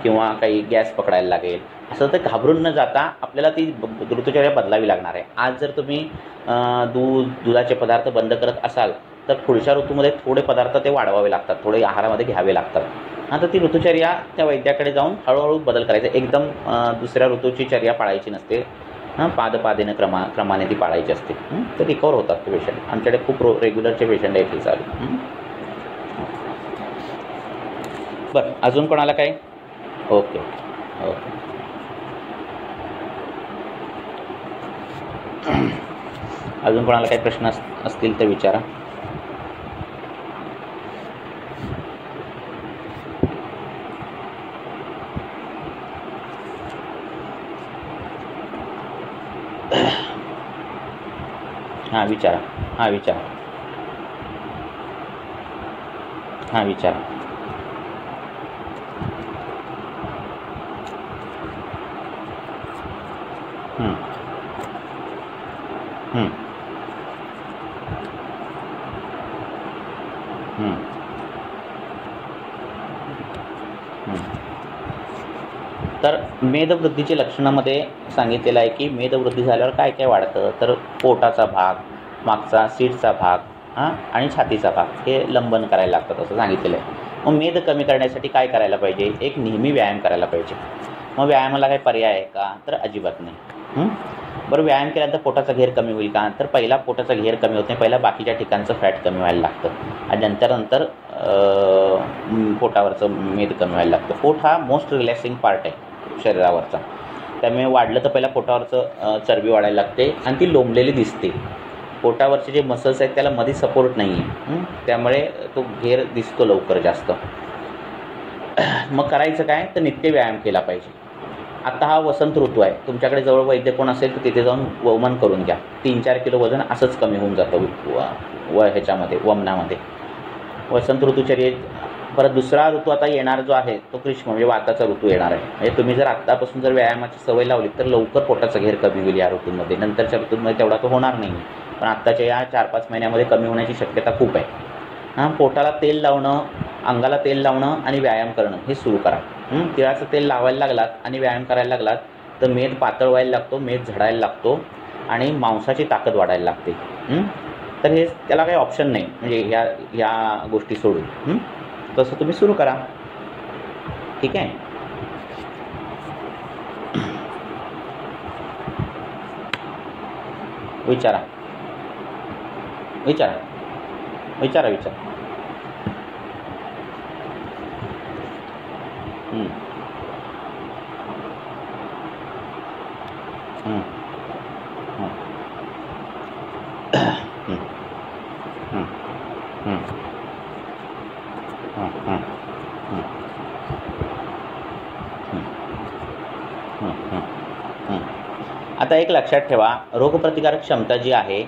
Speaker 1: किंवा काही गॅस पकडायला लागेल. असं तर घाबरून न जाता आपल्याला ती ऋतुचर्या बदलावी लागणार आहे. आज जर तुम्ही दुधाचे पदार्थ बंद करत असाल तर पुढच्या ऋतूमध्ये थोडे पदार्थ ते वाढवावे लागतात, थोडे आहारामध्ये घ्यावे लागतात. तर ती ऋतुचर्या त्या वैद्याकडे जाऊन हळूहळू बदल करायचा. एकदम दुसऱ्या ऋतूची चर्या पाळायची नसते. पादपादेनं क्रमाने ती पाळायची असते. तर रिकवर होतात ते पेशंट. आमच्याकडे खूप रेग्युलरचे पेशंट आहेत हे चालू. बरं, अजून कोणाला काय? ओके ओके अजून कोणाला काही प्रश्न असतील तर विचारा. विचारा. विचारा. तर मेदवृद्धीच्या लक्षणामध्ये सांगितलेलं आहे की मेदवृद्धी झाल्यावर काय काय वाढतं, तर पोटाचा भाग, मागचा सीटचा भाग आणि छातीचा भाग हे लंबन करायला लागतात असं सांगितलेलं आहे. मग मेद कमी करण्यासाठी काय करायला पाहिजे? एक नेहमी व्यायाम करायला पाहिजे. मग व्यायामाला काही पर्याय आहे का? तर अजिबात नाही. बरं, व्यायाम केल्यानंतर पोटाचा घेर कमी होईल का? तर पहिला पोटाचा घेर कमी होत नाही, पहिला बाकीच्या ठिकाणचं फॅट कमी व्हायला लागतं आणि नंतर पोटावरचं मेद कमी व्हायला लागतं. पोट हा मोस्ट रिलॅक्सिंग पार्ट आहे शरीरावरचा, त्यामुळे वाढलं तर पहिला पोटावरचं चरबी वाढायला लागते आणि ती लोंबलेली दिसते. पोटावरचे जे मसल्स आहेत त्याला मध्ये सपोर्ट नाही आहे, त्यामुळे तो घेर दिसतो लवकर जास्त. मग करायचं काय? तर नित्य व्यायाम केला पाहिजे. आता हा वसंत ऋतू आहे, तुमच्याकडे जवळ वैद्य कोण असेल तर तिथे जाऊन वमन करून घ्या. 3-4 किलो वजन असंच कमी होऊन जातं ह्याच्यामध्ये वमनामध्ये. वसंत ऋतूचर्येत परत दुसरा ऋतू आता येणार जो आहे तो ग्रीष्म म्हणजे वाताचा ऋतू येणार आहे. म्हणजे तुम्ही जर आत्तापासून जर व्यायामाची सवय लावली तर लवकर पोटाचा घेर कमी होईल या ऋतूंमध्ये. नंतरच्या ऋतूंमध्ये तेवढा तो होणार नाही, पण आत्ताच्या या 4-5 महिन्यामध्ये कमी होण्याची शक्यता खूप आहे. पोटाला तेल लावणं, अंगाला तेल लावणं आणि व्यायाम करणं हे सुरू करा. तिळाचं तेल लावायला लागलात आणि व्यायाम करायला लागलात तर मेद पातळ व्हायला लागतो, मेद झडायला लागतो आणि मांसाची ताकद वाढायला लागते. तर हे त्याला काही ऑप्शन नाही, म्हणजे ह्या गोष्टी सोडून तसं तुम्ही सुरू करा. ठीक आहे. विचारा. आता एक लक्षात ठेवा, रोगप्रतिकारक क्षमता जी आहे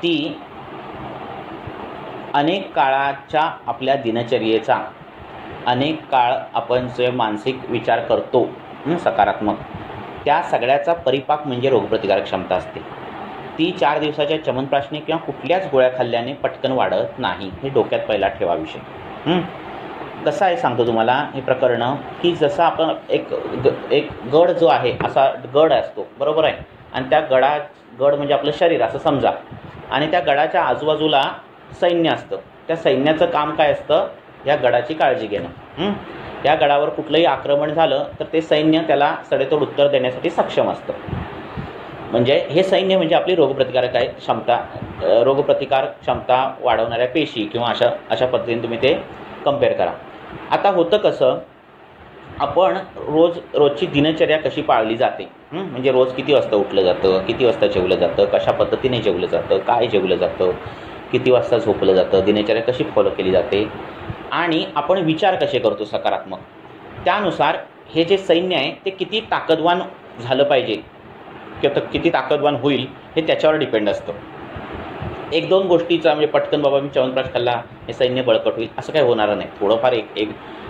Speaker 1: ती अनेक काळाच्या आपल्या दिनचर्येचा, अनेक काळ आपण जे मानसिक विचार करतो सकारात्मक, त्या सगळ्याचा परिपाक म्हणजे रोगप्रतिकारक क्षमता असते. ती 4 दिवसाच्या च्यवनप्राशने किंवा कुठल्याच गोळ्या खाल्ल्याने पटकन वाढत नाही. हे डोक्यात पहिला ठेवा विषय. कसं आहे सांगतो तुम्हाला हे प्रकरण, की जसं आपण एक गड जो आहे असा गड असतो, बरोबर आहे, आणि त्या गड म्हणजे आपलं शरीर असं समजा, आणि त्या गडाच्या आजूबाजूला सैन्य असतं. त्या सैन्याचं काम काय असतं? या गडाची काळजी घेणं. या गडावर कुठलंही आक्रमण झालं तर ते सैन्य त्याला सडेतोड उत्तर देण्यासाठी सक्षम असतं. म्हणजे हे सैन्य म्हणजे आपली रोगप्रतिकार क्षमता वाढवणाऱ्या पेशी किंवा अशा पद्धतीने तुम्ही ते कम्पेअर करा. आता होतं कसं, आपण रोजची दिनचर्या कशी पाळली जाते, म्हणजे रोज किती वाजता उठलं जातं, किती वाजता जेवलं जातं, कशा पद्धतीने जेवलं जातं, काय जेवलं जातं, किती वाजता झोपलं जातं, दिनचर्या कशी फॉलो केली जाते, आणि आपण विचार कसे करतो सकारात्मक, त्यानुसार हे जे सैन्य आहे ते किती ताकदवान झालं पाहिजे किंवा किती ताकदवान होईल हे त्याच्यावर डिपेंड असतं. 1-2 गोष्टीचा म्हणजे पटकन बाबा मी च्यवनप्राश खाल्ला हे सैन्य बळकट होईल असं काही होणार नाही. थोडंफार एक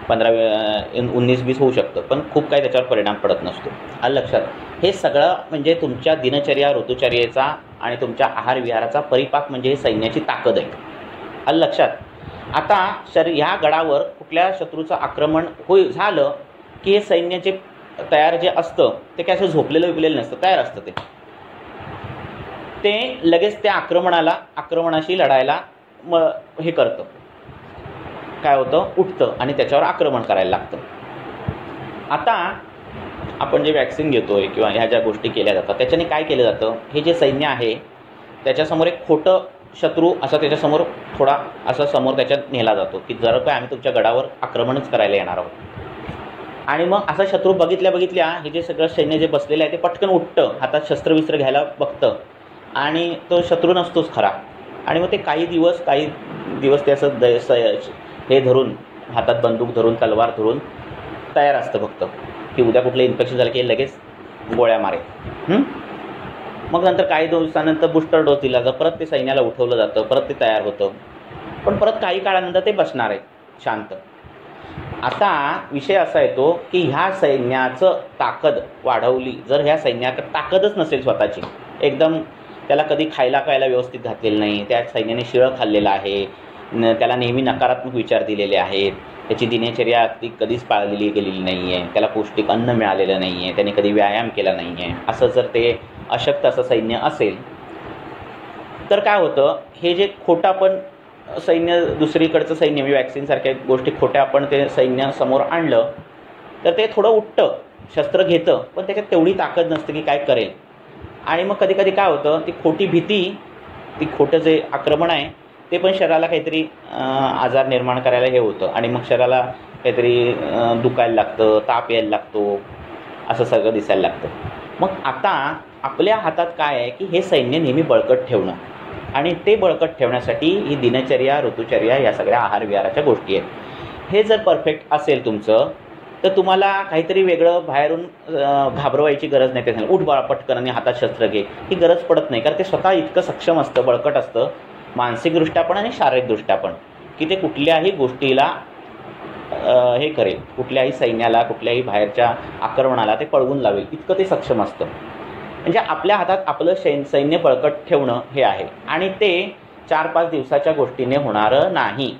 Speaker 1: 15-19-20 होऊ शकतं, पण खूप काही त्याच्यावर परिणाम पडत नसतो. आलं लक्षात? हे सगळं म्हणजे तुमच्या दिनचर्या, ऋतुचर्येचा आणि तुमच्या आहार विहाराचा परिपाक म्हणजे हे सैन्याची ताकद आहे. आलं लक्षात? आता ह्या गडावर कुठल्या शत्रूचं आक्रमण झालं की हे सैन्य जे तयार जे असतं ते काय असं झोपलेलं नसतं, तयार असतं. ते लगेच त्या आक्रमणाशी लढायला हे करतं, काय होतं, उठतं आणि त्याच्यावर आक्रमण करायला लागतं. आता आपण जे वॅक्सिन घेतोय किंवा ह्या ज्या गोष्टी केल्या जातात त्याच्याने काय केलं जातं, हे जे सैन्य आहे त्याच्यासमोर एक खोटं शत्रू असा त्याच्यासमोर थोडा असा समोर त्याच्यात नेला जातो की जर काय आम्ही तुमच्या गडावर आक्रमणच करायला येणार आहोत. आणि मग असा शत्रू बघितल्या हे जे सगळं सैन्य जे बसलेलं आहे ते पटकन उठतं, हातात शस्त्रविस्त्र घ्यायला बघतं, आणि तो शत्रू नसतोच खरा. आणि मग ते काही दिवस ते असं हे धरून, हातात बंदूक धरून, तलवार धरून तयार असतं फक्त, की उद्या कुठलं इन्फेक्शन झालं की लगेच गोळ्या मारेल. मग नंतर काही दिवसानंतर बूस्टर डोस दिला जातो, परत ते सैन्याला उठवलं जातं, परत ते तयार होतं, पण परत काही काळानंतर ते बसणार आहे शांत. आता विषय असा येतो की ह्या सैन्याचं ताकद वाढवली, जर ह्या सैन्याकडे ताकदच नसेल स्वतःची, एकदम त्याला कधी खायला व्यवस्थित घातलेलं नाही, त्या सैन्याने शिळं खाल्लेलं आहे, त्याला नेहमी नकारात्मक विचार दिलेले आहेत, त्याची दिनचर्या ती कधीच पाळलेली गेलेली नाही आहे, त्याला पौष्टिक अन्न मिळालेलं नाही आहे, त्याने कधी व्यायाम केला नाही आहे, असं जर ते अशक्त असं सैन्य असेल तर काय होतं, हे जे खोटं आपण सैन्य, दुसरीकडचं सैन्य म्हणजे वॅक्सिनसारख्या गोष्टी खोट्या आपण ते सैन्य समोर आणलं तर ते थोडं उठतं, शस्त्र घेतं, पण त्याच्यात तेवढी ताकद नसते की काय करेल. आणि मग कधी काय होतं, ती खोटी भीती, ती खोटं जे आक्रमण आहे ते पण शरीराला काहीतरी आजार निर्माण करायला हे होतं, आणि मग शरीराला काहीतरी दुखायला लागतं, ताप यायला लागतो, असं सगळं दिसायला लागतं. मग आता आपल्या हातात काय आहे की हे सैन्य नेहमी बळकट ठेवणं, आणि ते बळकट ठेवण्यासाठी ही दिनचर्या, ऋतुचर्या या सगळ्या आहार विहाराच्या गोष्टी आहेत. हे जर परफेक्ट असेल तुमचं तर तुम्हाला काहीतरी वेगळं बाहेरून घाबरवायची गरज नाही. त्याच्याने उठ बाळा पटकन आणि हातात शस्त्र घे ही गरज पडत नाही, कारण ते स्वतः इतकं सक्षम असतं, बळकट असतं, मानसिकदृष्ट्या पण आणि शारीरिकदृष्ट्या पण, की ते कुठल्याही गोष्टीला हे करेल, कुठल्याही सैन्याला, कुठल्याही बाहेरच्या आक्रमणाला ते पळवून लावेल, इतकं ते सक्षम असतं. म्हणजे आपल्या हातात आपलं सैन्य बळकट ठेवणं हे आहे, आणि ते 4-5 दिवसाच्या गोष्टीने होणारं नाही.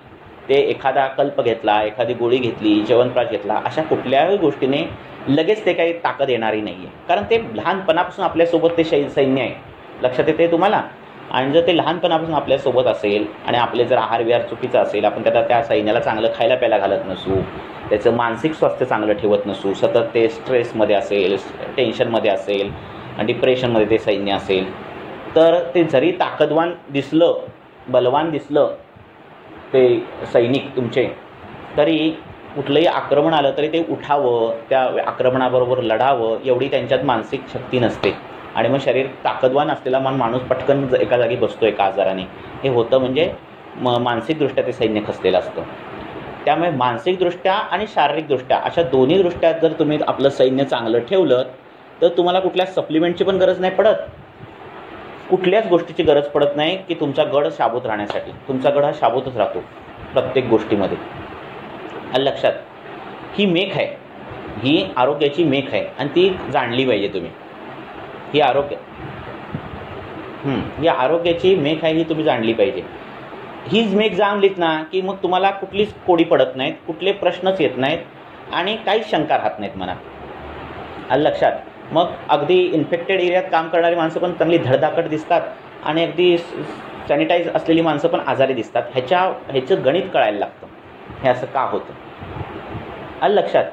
Speaker 1: ते एखादा कल्प घेतला, एखादी गोळी घेतली, च्यवनप्राश घेतला, अशा कुठल्याही गोष्टीने लगेच ते काही ताकद येणारी नाही आहे, कारण ते लहानपणापासून आपल्यासोबत ते सैन्य आहे. लक्षात येते तुम्हाला? आणि जर ते लहानपणापासून आपल्यासोबत असेल आणि आपले जर आहार विहार चुकीचा असेल, आपण त्या सैन्याला चांगलं खायला प्यायला घालत नसू, त्याचं मानसिक स्वास्थ्य चांगलं ठेवत नसू, सतत ते स्ट्रेसमध्ये असेल, टेन्शनमध्ये असेल, डिप्रेशनमध्ये ते सैन्य असेल, तर ते जरी ताकदवान दिसलं, बलवान दिसलं ते सैनिक तुमचे, तरी कुठलंही आक्रमण आलं तरी ते उठावं, त्या आक्रमणाबरोबर लढावं एवढी त्यांच्यात मानसिक शक्ती नसते. आणि मग शरीर ताकदवान असलेला माणूस पटकन एका जागी बसतो एका आजाराने, हे होतं म्हणजे मानसिकदृष्ट्या ते सैन्य खचलेलं असतं. त्यामुळे मानसिकदृष्ट्या आणि शारीरिकदृष्ट्या अशा दोन्ही दृष्ट्या जर तुम्ही आपलं सैन्य चांगलं ठेवलं तर तुम्हाला कुठल्या सप्लिमेंटची पण गरज नाही पडत, कुठल्याच गोष्टीची गरज पडत नाही की तुमचा गड शाबूत राहण्यासाठी. तुमचा गड हा शाबूतच राहतो प्रत्येक गोष्टीमध्ये. लक्षात, ही मेख आहे, ही आरोग्याची मेख आहे, आणि ती जाणली पाहिजे तुम्ही. ही या आरोग्याची मेघ आहे ही तुम्ही जाणली पाहिजे. हीच मेघ जाणलीत ना की मग तुम्हाला कुठलीच कोडी पडत नाहीत, कुठले प्रश्नच येत नाहीत आणि काहीच शंका राहत नाहीत मनात. आलं लक्षात. मग अगदी इन्फेक्टेड एरियात काम करणारी माणसं पण चांगली धडधाकट दिसतात आणि अगदी सॅनिटाईज असलेली माणसं पण आजारी दिसतात. ह्याचं गणित कळायला लागतं, हे असं का होतं. आलं लक्षात.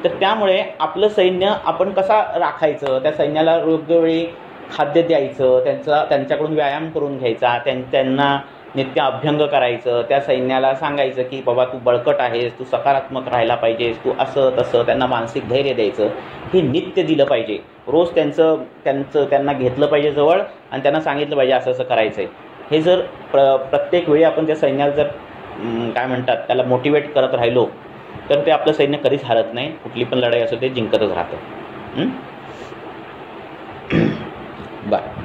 Speaker 1: तर त्यामुळे आपलं सैन्य आपण कसा राखायचं, त्या सैन्याला योग्य वेळी खाद्य द्यायचं, त्यांच्याकडून व्यायाम करून घ्यायचा, त्यांना नित्य अभ्यंग करायचं, त्या सैन्याला सांगायचं की बाबा तू बळकट आहेस, तू सकारात्मक राहायला पाहिजेस, तू असं तसं, त्यांना मानसिक धैर्य द्यायचं, हे नित्य दिलं पाहिजे. रोज त्यांना घेतलं पाहिजे जवळ आणि त्यांना सांगितलं पाहिजे असं असं करायचं आहे. हे जर प्रत्येक वेळी आपण त्या सैन्याला जर काय म्हणतात त्याला मोटिवेट करत राहिलो तर ते आपलं सैन्य कधीच हरत नाही. कुठली पण लढाई असो ते जिंकतच राहतं. बरं.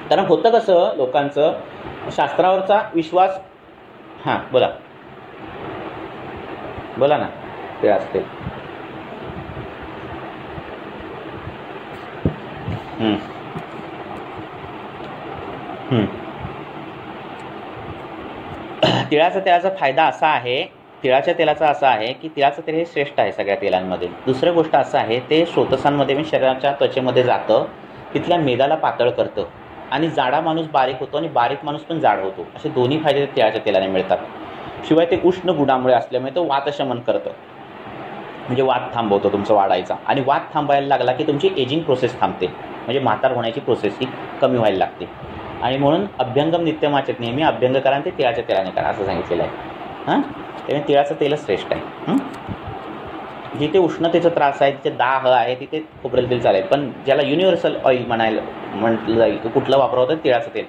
Speaker 1: कारण होतं कसं लोकांचं शास्त्रावरचा विश्वास. हां बोला बोला ना. ते असते तिळाच्या तेलाचा फायदा असा आहे, तिळाच्या तेलाचा असा आहे की तिळाचं तेल हे श्रेष्ठ आहे सगळ्या तेलांमध्ये. दुसरी गोष्ट असं आहे ते स्रोतसांमध्ये म्हणजे शरीराच्या त्वचेमध्ये जातं, तिथल्या मेदाला पातळ करतं आणि जाडा माणूस बारीक होतो आणि बारीक माणूस पण जाड होतो. असे दोन्ही फायदे तिळाच्या तेलाने मिळतात. शिवाय ते उष्ण गुणामुळे असल्यामुळे तो वातशमन करतं, म्हणजे वात थांबवतो तुमचा वाढायचा. आणि वात थांबायला लागला की तुमची एजिंग प्रोसेस थांबते, म्हणजे म्हातार होण्याची प्रोसेस ही कमी व्हायला लागते. आणि म्हणून अभ्यंगम नित्यमाचेत, नेहमी अभ्यंग करा आणि ते तिळाच्या तेलाने करा असं सांगितलेलं आहे. त्यामुळे तिळाचं तेलच श्रेष्ठ आहे. जिथे उष्णतेचा त्रास आहे, जिथे दाह आहे, तिथे खोबरेल तेल चालेल. पण ज्याला युनिव्हर्सल ऑइल म्हटलं जाईल तो कुठलं वापरावं तर तिळाचं तेल.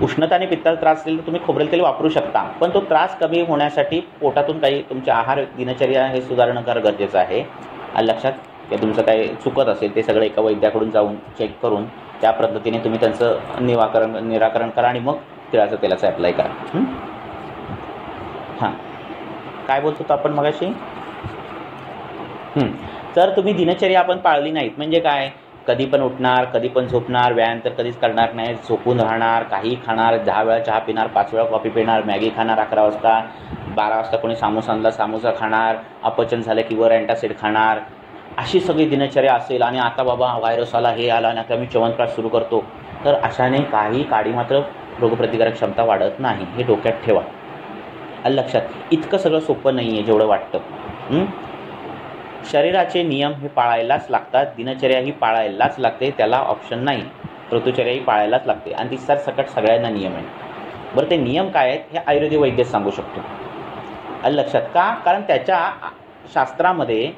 Speaker 1: उष्णता आणि पित्ताचा त्रास असेल तर तुम्ही खोबरेल तेल वापरू शकता, पण तो त्रास कमी होण्यासाठी पोटातून काही तुमच्या आहार दिनचर्या हे सुधारणं करणं गरजेचं आहे. लक्षात. की तुमचं काही चुकत असेल ते सगळं एका वैद्याकडून जाऊन चेक करून त्या पद्धतीने तुम्ही त्यांचं निराकरण करा आणि मग तिळाचं तेलाचं ॲप्लाय करा. काय बोलतो होतो आपण मगाशी. तर तुम्ही दिनचर्या आपण पाळली नाहीत म्हणजे काय, कधी पण उठणार, कधी पण झोपणार, व्यायाम तर कधीच करणार नाही, झोपून राहणार, काही खाणार, 10 वेळा चहा पिणार, 5 वेळा कॉफी पिणार, मॅगी खाणार 11 वाजता, 12 वाजता कोणी सामोसा आणला सामोसा खाणार, अपचन झालं की वर अँटासिड खाणार, अशी सगळी दिनचर्या असेल. आणि आता बाबा व्हायरस आला, हे आला आणि आता मी च्यवनप्राश सुरू करतो, तर अशाने काही काडी मात्र रोगप्रतिकारक क्षमता वाढत नाही, हे डोक्यात ठेवा. लक्षात. इतकं सगळं सोपं नाही आहे जेवढं वाटतं. शरीराचे नियम हे पाळायलाच लागतात, दिनचर्या ही पाळायलाच लागते, त्याला ऑप्शन नाही. ऋतुचर्या ही पाळायलाच लागते आणि ती सरसकट सगळ्यांना नियम आहे. बरं ते नियम काय आहेत हे आयुर्वेदिक वैद्य सांगू शकतो. लक्षात. का, कारण त्याच्या शास्त्रामध्ये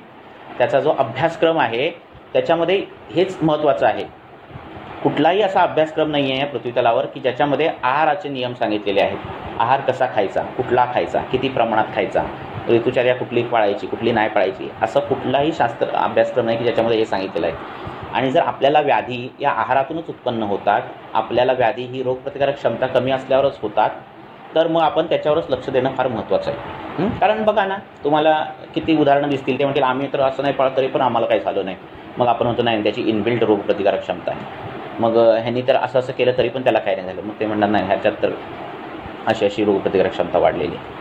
Speaker 1: त्याचा जो अभ्यासक्रम आहे त्याच्यामध्ये हेच महत्त्वाचं आहे. कुठलाही असा अभ्यासक्रम नाही आहे या पृथ्वीतलावर की ज्याच्यामध्ये आहाराचे नियम सांगितलेले आहेत. आहार कसा खायचा, कुठला खायचा, किती प्रमाणात खायचा, ऋतुचर्या कुठली पाळायची, कुठली नाही पाळायची, असं कुठलाही अभ्यासक्रम नाही की ज्याच्यामध्ये हे सांगितलेलं आहे. आणि जर आपल्याला व्याधी या आहारातूनच उत्पन्न होतात, आपल्याला व्याधी ही रोगप्रतिकारक क्षमता कमी असल्यावरच होतात, तर मग आपण त्याच्यावरच लक्ष देणं फार महत्त्वाचं आहे. कारण बघा ना, तुम्हाला किती उदाहरणं दिसतील, ते म्हणतील आम्ही तर असं नाही पाळत तरी पण आम्हाला काही झालं नाही. मग आपण म्हणतो नाही त्याची इनबिल्ट रोगप्रतिकारक क्षमता आहे, मग ह्यांनी तर असं असं केलं तरी पण त्याला काही नाही झालं. मग ते म्हणणार नाही ह्याच्यात तर अशी रोगप्रतिकारक क्षमता वाढलेली आहे.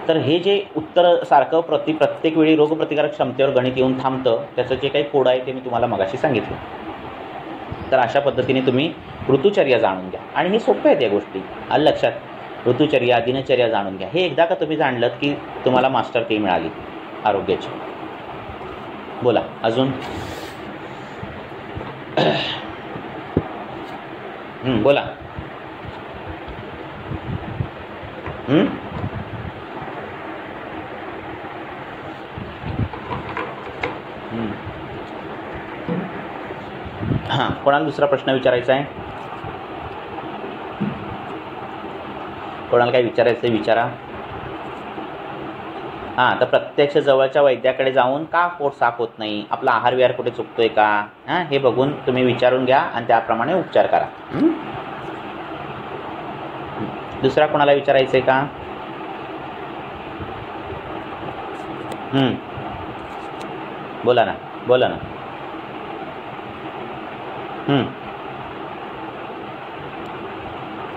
Speaker 1: तर हे जे उत्तर सारखं प्रत्येक वेळी रोगप्रतिकारक क्षमतेवर गणित येऊन थांबतं, त्याचं जे काही कोड आहे ते मी तुम्हाला मगाशी सांगितलं. तर अशा पद्धतीने तुम्ही ऋतुचर्या जाणून घ्या आणि हे सोपे आहेत या गोष्टी. लक्षात. ऋतुचर्या, दिनचर्या जाणून घ्या. हे एकदा का तुम्ही जाणलं की तुम्हाला मास्टर की मिळाली आरोग्याची. बोला अजून. बोला. कोणाला दुसरा प्रश्न विचारायचा आहे? कोणाला काय विचारायचं आहे विचारा. तर प्रत्यक्ष जवळच्या वैद्याकडे जाऊन का पोट साफ होत नाही, आपला आहार विहार कुठे चुकतोय का, हे बघून तुम्ही विचारून घ्या आणि त्याप्रमाणे उपचार करा. दुसरा कोणाला विचारायचं आहे का? बोला ना, बोला ना.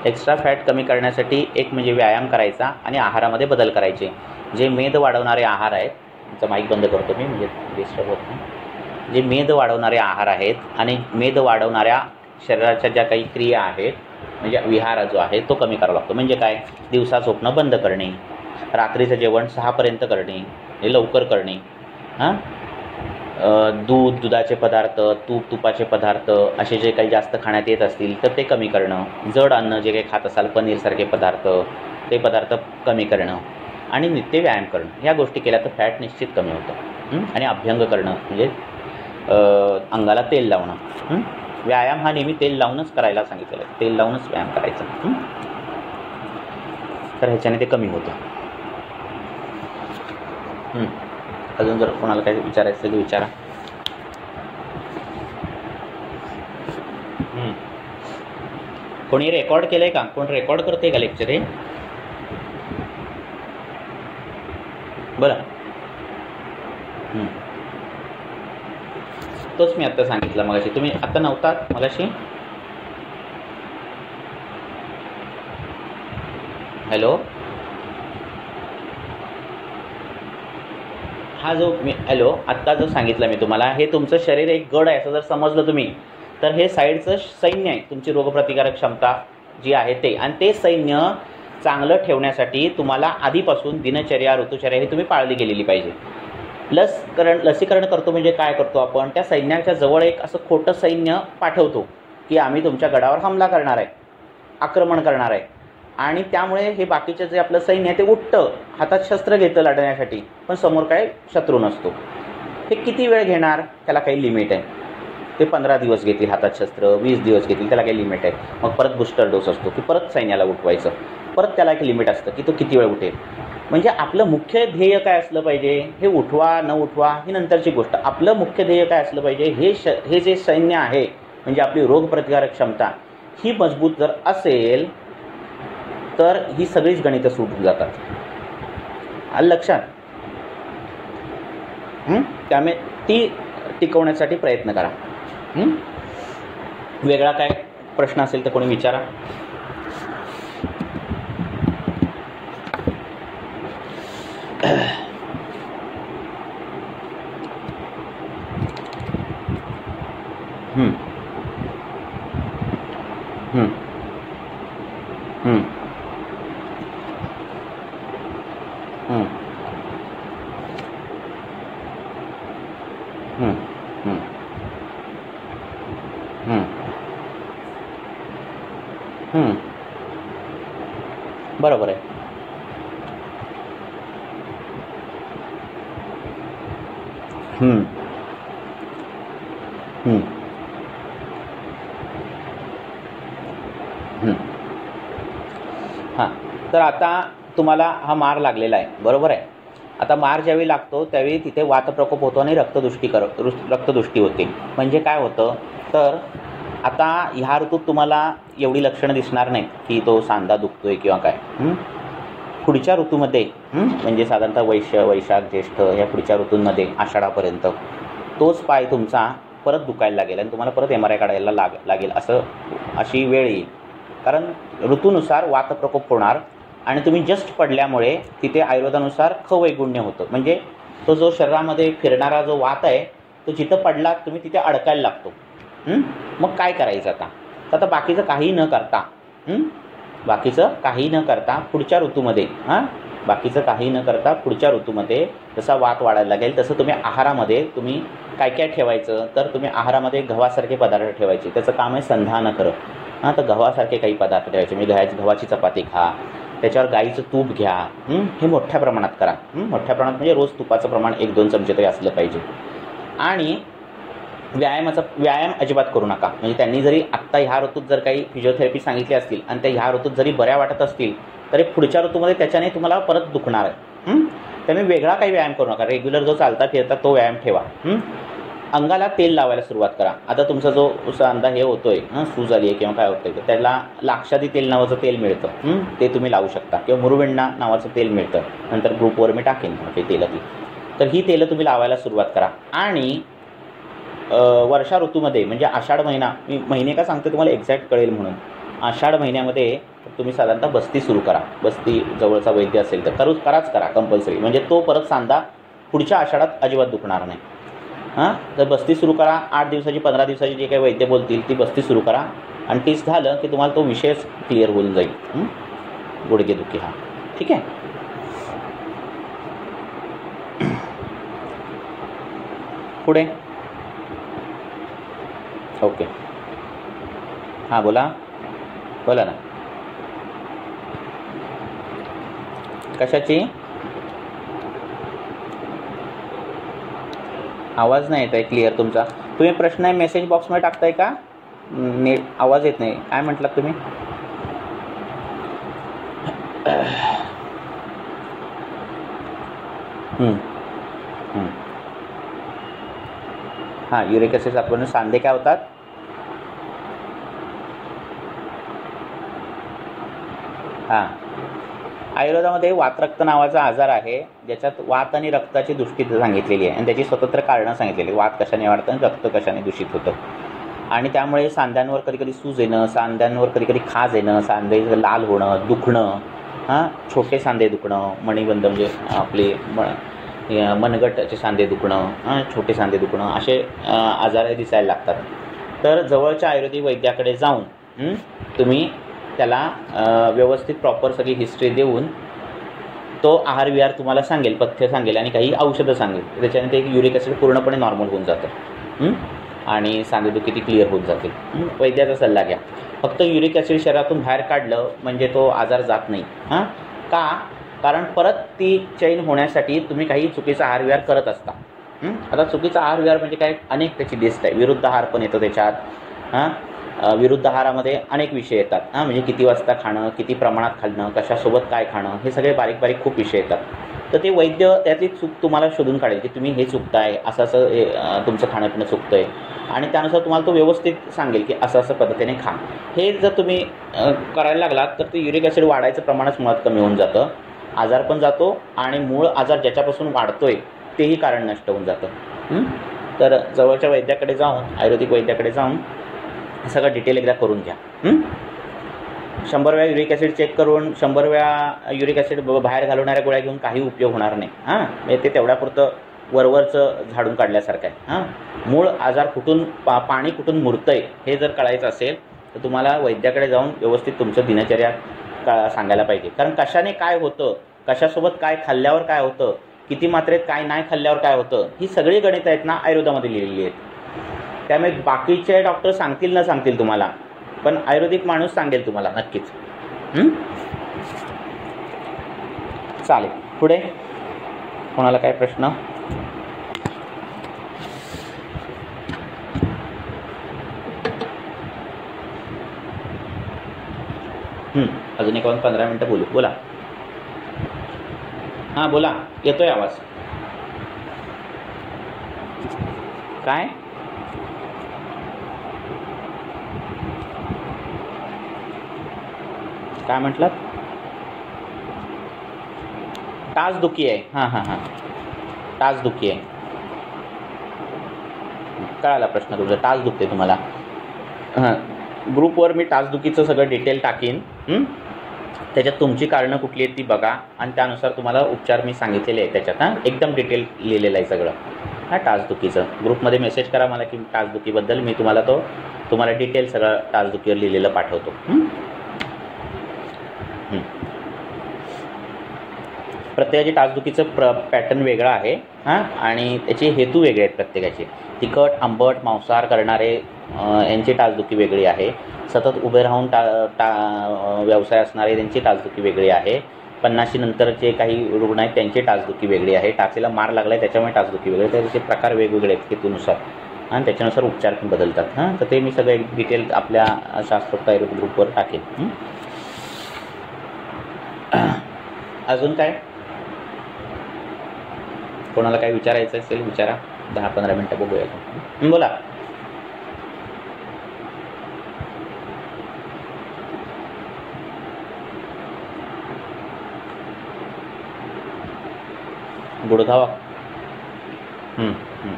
Speaker 1: एक्स्ट्रा फॅट कमी करण्यासाठी एक म्हणजे व्यायाम करायचा आणि आहारामध्ये बदल करायचे. जे मेद वाढवणारे आहार आहेत, तुमचा माईक बंद करतो मी म्हणजे डिस्टर्ब होत नाही. जे मेद वाढवणारे आहार आहेत आणि मेद वाढवणाऱ्या शरीराच्या ज्या काही क्रिया आहेत, म्हणजे विहार जो आहे तो कमी करावा लागतो. म्हणजे काय, दिवसा झोपणं बंद करणे, रात्रीचं जेवण 6पर्यंत करणे, हे लवकर करणे, दूध, दुधाचे पदार्थ, तुपाचे पदार्थ असे जे काही जास्त खाण्यात येत असतील तर ते कमी करणं, जड अन्न जे काही खात असाल पनीरसारखे पदार्थ, ते पदार्थ कमी करणं आणि नित्य व्यायाम करणं, ह्या गोष्टी केल्या तर फॅट निश्चित कमी होतं. आणि अभ्यंग करणं म्हणजे अंगाला तेल लावणं. व्यायाम हा नेहमी तेल लावूनच करायला सांगितलेलं आहे, तेल लावूनच व्यायाम करायचा. तर ह्याच्याने ते कमी होतं. अजून जर कोणाला काही विचारायचं असेल तर विचारा. कोणी रेकॉर्ड केलंय का? कोण रेकॉर्ड करते का लेक्चर हे? बरं, तोच मी आत्ता सांगितलं मगाशी. तुम्ही आत्ता नव्हतात मगाशी? हॅलो, हा जो मी आत्ता जो सांगितलं मी तुम्हाला, हे तुमचं शरीर एक गड आहे असं जर समजलं तुम्ही, तर हे साईडचं सैन्य आहे तुमची रोगप्रतिकारक क्षमता जी आहे ते. आणि ते सैन्य चांगलं ठेवण्यासाठी तुम्हाला आधीपासून दिनचर्या, ऋतुचर्या ही तुम्ही पाळली गेलेली पाहिजे. लसीकरण करतो म्हणजे काय करतो आपण, त्या सैन्याच्या जवळ एक असं खोटं सैन्य पाठवतो की आम्ही तुमच्या गडावर हमला करणार आहे, आक्रमण करणार आहे. आणि त्यामुळे हे बाकीचं जे आपलं सैन्य आहे ते उठतं, हातात शस्त्र घेतं लढण्यासाठी, पण समोर काय शत्रू नसतो. हे किती वेळ घेणार त्याला काही लिमिट आहे. ते 15 दिवस घेतील हातात शस्त्र, 20 दिवस घेतील, त्याला काही लिमिट आहे. मग परत बूस्टर डोस असतो की परत सैन्याला उठवायचं, परत त्याला एक लिमिट असतं की तो किती वेळ उठेल. म्हणजे आपलं मुख्य ध्येय काय असलं पाहिजे, हे उठवा न उठवा ही नंतरची गोष्ट. आपलं मुख्य ध्येय काय असलं पाहिजे, हे जे सैन्य आहे म्हणजे आपली रोगप्रतिकारक क्षमता ही मजबूत जर असेल तर ही सगळीच गणितं सुटून जातात. आलं लक्षात? त्यामुळे ती टिकवण्यासाठी प्रयत्न करा. वेगळा काय प्रश्न असेल तर कोणी विचारा. बरोबर आहे. हां, तर आता तुम्हाला हा मार लागलेला आहे, बरोबर आहे. आता मार ज्यावेळी लागतो त्यावेळी तिथे वातप्रकोप होतो आणि रक्तदृष्टी होते. म्हणजे काय होतं, तर आता ह्या ऋतूत तुम्हाला एवढी लक्षणं दिसणार नाहीत की तो सांधा दुखतोय किंवा काय. पुढच्या ऋतूमध्ये म्हणजे साधारणतः वैशाख, ज्येष्ठ या पुढच्या ऋतूंमध्ये आषाढापर्यंत तोच पाय तुमचा परत दुखायला लागेल आणि तुम्हाला परत MRI काढायला लागेल अशी वेळ येईल. कारण ऋतूनुसार वातप्रकोप होणार आणि तुम्ही जस्ट पडल्यामुळे तिथे आयुर्वेदानुसार खवैगुण्य होतं. म्हणजे तो जो शरीरामध्ये फिरणारा जो वात आहे तो जिथं पडला तुम्ही तिथे अडकायला लागतो. मग काय करायचं आता? तर आता बाकीचं काही न करता पुढच्या ऋतूमध्ये जसा वात वाढायला लागेल तसं तुम्ही आहारामध्ये तुम्ही काय काय ठेवायचं, तर तुम्ही आहारामध्ये गव्हासारखे पदार्थ ठेवायचे. त्याचं काम आहे संधान खरं. तर गव्हासारखे काही पदार्थ ठेवायचे, म्हणजे गव्हाची चपाती खा, त्याच्यावर गाईचं तूप घ्या. हे मोठ्या प्रमाणात करा. मोठ्या प्रमाणात म्हणजे रोज तुपाचं प्रमाण 1-2 चमचे तरी असलं पाहिजे. आणि व्यायाम अजिबात करू नका. म्हणजे त्यांनी जरी आत्ता ह्या ऋतूत जर काही फिजिओथेरपी सांगितली असतील आणि त्या ह्या ऋतूत जरी बऱ्या वाटत असतील तरी पुढच्या ऋतूमध्ये त्याच्याने तुम्हाला परत दुखणार आहे. त्यामुळे वेगळा काही व्यायाम करू नका. रेग्युलर जो चालता फिरता तो व्यायाम ठेवा. अंगाला तेल लावायला सुरुवात करा. आता तुमचा जो सांधा हे होतोय, सूज आली आहे किंवा काय होतंय, तर त्याला लाक्षादी तेल नावाचं तेल मिळतं, ते तुम्ही लावू शकता. किंवा मुरुवेण्णा नावाचं तेल मिळतं, नंतर ग्रुपवर मी टाकेन ते तेल. तर ही तेलं तुम्ही लावायला सुरुवात करा. आणि वर्षा ऋतूमध्ये म्हणजे आषाढ महिना, मी महिने का सांगतो तुम्हाला एक्झॅक्ट कळेल म्हणून, आषाढ महिन्यामध्ये तुम्ही साधारणतः बस्ती सुरू करा. बस्ती जवळचा वैद्य असेल तर कराच करा कंपल्सरी, म्हणजे तो परत सांधा पुढच्या आषाढात अजिबात दुखणार नाही. तर बस्ती सुरू करा. 8 दिवसाची 15 दिवसाची जे काही वैद्य बोलतील ती बस्ती सुरू करा. आणि तीच झालं की तुम्हाला तो विषयच क्लिअर होऊन जाईल. गुडघेदुखी हा. ठीक आहे. पुढे. ओके. हां बोला ना. कशाची? आवाज नाही येत आहे क्लिअर तुमचा. तुम्ही प्रश्न आहे मेसेज बॉक्समध्ये टाकताय का? नेट आवाज येत नाही. काय म्हटलात तुम्ही? हां, युरिक ॲसिड आपण सांधे काय होतात? हां, आयुर्वेदामध्ये वातरक्त नावाचा आजार आहे, ज्याच्यात वात आणि रक्ताची दृष्टी सांगितलेली आहे आणि त्याची स्वतंत्र कारणं सांगितलेली. वात कशाने वाढतं आणि रक्त कशाने दूषित होतं. आणि त्यामुळे सांध्यांवर कधीकधी सूज येणं, सांध्यांवर कधीकधी खाज येणं, सांधे लाल होणं, दुखणं, छोटे सांधे दुखणं, मणिबंध म्हणजे आपले मनगटाचे सांधे दुखणं, छोटे सांधे दुखणं, असे आजार दिसायला लागतात. तर जवळच्या आयुर्वेदिक वैद्याकडे जाऊन तुम्ही त्याला व्यवस्थित प्रॉपर सगळी हिस्ट्री देऊन तो आहार विहार तुम्हाला सांगेल, पथ्य सांगेल आणि काही औषधं सांगेल. त्याच्याने ते युरिक ॲसिड पूर्णपणे नॉर्मल होऊन जातं आणि सांधेदुखी ती क्लिअर होऊन जाते. वैद्याचा सल्ला घ्या. फक्त युरिक ॲसिड शरीरातून बाहेर काढलं म्हणजे तो आजार जात नाही. का? कारण परत ती चैन होण्यासाठी तुम्ही काही चुकीचा आहार विहार करत असता. आता चुकीचा आहार विहार म्हणजे काय? अनेक त्याची लिस्ट आहे. विरुद्ध आहार पण येतो त्याच्यात. विरुद्ध आहारामध्ये अनेक विषय येतात. म्हणजे किती वाजता खाणं, किती प्रमाणात खाणं, कशासोबत काय खाणं, हे सगळे बारीक बारीक खूप विषय येतात. तर ते वैद्य त्यातली चूक तुम्हाला शोधून काढेल की तुम्ही हे चुकताय, असं तुमचं खाणंपिणं चुकतं आहे आणि त्यानुसार तुम्हाला तो व्यवस्थित सांगेल की असं पद्धतीने खा. हे जर तुम्ही करायला लागलात तर ते युरिक ॲसिड वाढायचं प्रमाणच मुळात कमी होऊन जातं. आजार पण जातो आणि मूळ आजार ज्याच्यापासून वाढतोय तेही कारण नष्ट होऊन जातं. तर जवळच्या वैद्याकडे जाऊन, आयुर्वेदिक वैद्याकडे जाऊन सगळं डिटेल एकदा करून घ्या. 100 वेळा युरिक ॲसिड चेक करून 100 वेळा युरिक ॲसिड बाहेर घालवणाऱ्या गोळ्या घेऊन काही उपयोग होणार नाही. म्हणजे ते तेवढ्यापुरतं वरवरचं झाडून काढल्यासारखं आहे. मूळ आजार कुठून पाणी कुठून मुरतंय हे जर कळायचं असेल तर तुम्हाला वैद्याकडे जाऊन व्यवस्थित तुमचं दिनचर्या सांगायला पाहिजे. कारण कशाने काय होतं, कशासोबत काय खाल्ल्यावर काय होतं, किती मात्रेत काय नाही खाल्ल्यावर काय होतं, ही सगळी गणितं आहेत ना आयुर्वेदामध्ये लिहिलेली आहेत. त्यामुळे बाकीचे डॉक्टर सांगतील न सांगतील तुम्हाला, पण आयुर्वेदिक माणूस सांगेल तुम्हाला नक्कीच. चालेल. पुढे कोणाला काय प्रश्न? अजून एक 15 मिनटं बोलू. बोला. हां बोला, येतोय आवाज. काय? काय म्हटलात? टाचदुखी आहे. हां टाचदुखी आहे. कळाला प्रश्न तुमचा. टाच दुखते तुम्हाला. ग्रुपवर मी टाचदुखीचं सगळं डिटेल टाकीन. त्याच्यात तुमची कारणं कुठली आहेत ती बघा आणि त्यानुसार तुम्हाला उपचार मी सांगितलेले आहे त्याच्यात. एकदम डिटेल लिहिलेलं आहे सगळं टाचदुखीचं. ग्रुपमध्ये मेसेज करा मला की टाचदुखीबद्दल, मी तुम्हाला डिटेल सगळं टाचदुखीवर लिहिलेलं पाठवतो. प्रत्येकाची टाचदुखीचं पॅटर्न वेगळं आहे आणि त्याचे हेतू वेगळे आहेत प्रत्येकाचे. तिखट, आंबट, मांसाहार करणारे यांची टाचदुखी वेगळी आहे. सतत उभे राहून व्यवसाय असणारे त्यांची टाचदुखी वेगळी आहे. 50 नंतरचे काही रुग्ण आहेत त्यांची टाचदुखी वेगळी आहे. टाचेला मार लागला आहे त्याच्यामुळे टाचदुखी वेगळी आहे. त्याचे प्रकार वेगवेगळे आहेत हेतूनुसार आणि त्याच्यानुसार उपचार पण बदलतात. तर ते मी सगळे डिटेल आपल्या शास्त्रोक्त आयुर्वेद ग्रुपवर टाकेन. अजून काय कोणाला काय विचारायचं असेल विचारा. 10-15 मिनटं बघूया. बोला. गुडघा हं, हं.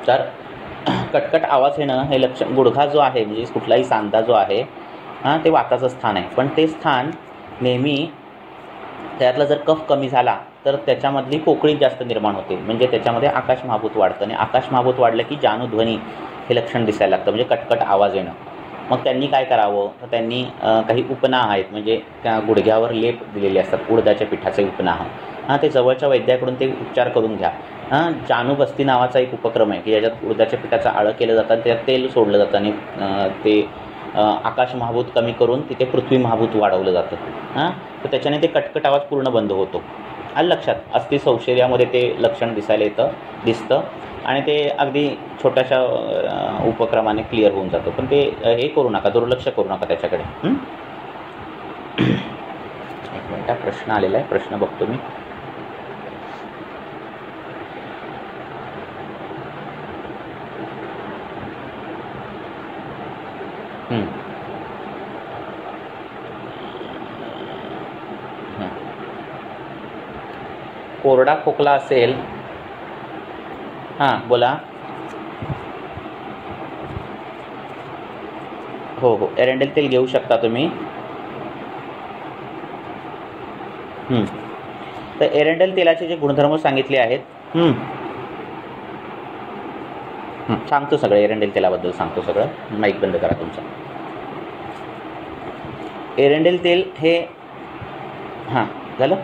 Speaker 1: तर कटकट आवाज येणं हे लक्षण, गुडघा जो आहे म्हणजे कुठलाही सांधा जो आहे ते वाताचं स्थान आहे, पण ते स्थान नेहमी त्यातला जर कफ कमी झाला तर त्याच्यामधली पोकळी जास्त निर्माण होते, म्हणजे त्याच्यामध्ये आकाश महाभूत वाढतं आणि आकाश महाभूत वाढलं की जानुध्वनी हे लक्षण दिसायला लागतं, म्हणजे कटकट आवाज येणं. मग त्यांनी काय करावं, तर त्यांनी काही उपनाह आहेत, म्हणजे त्या गुडघ्यावर लेप दिलेले असतात उडदाच्या पिठाचे उपनाह, ते जवळच्या वैद्याकडून ते उपचार करून घ्या. जानुबस्ती नावाचा एक उपक्रम आहे की याच्यात उडदाच्या पिठाचं आळं केलं जातं, त्यात तेल सोडलं जातं आणि ते आकाश महाभूत कमी करून तिथे पृथ्वी महाभूत वाढवलं जातं. तर त्याच्याने ते कटकट आवाज पूर्ण बंद होतो. आलं लक्षात. अस्थि संशैर्यामध्ये ते लक्षण दिसायला दिसतं आणि ते अगदी छोट्याशा उपक्रमाने क्लिअर होऊन जातं, पण ते हे करू नका, दुर्लक्ष करू नका त्याच्याकडे. एक मिनिट, प्रश्न आलेला आहे, प्रश्न बघतो मी. कोरडा खोकला असेल, बोला. हो, एरंडेल तेल घेऊ शकता तुम्ही. तर एरंडेल तेलाचे जे गुणधर्म सांगितले आहेत, सांगतो सगळं, एरंडेल तेलाबद्दल सांगतो सगळं. माईक बंद करा तुमचा. एरंडेल तेल हे झालं.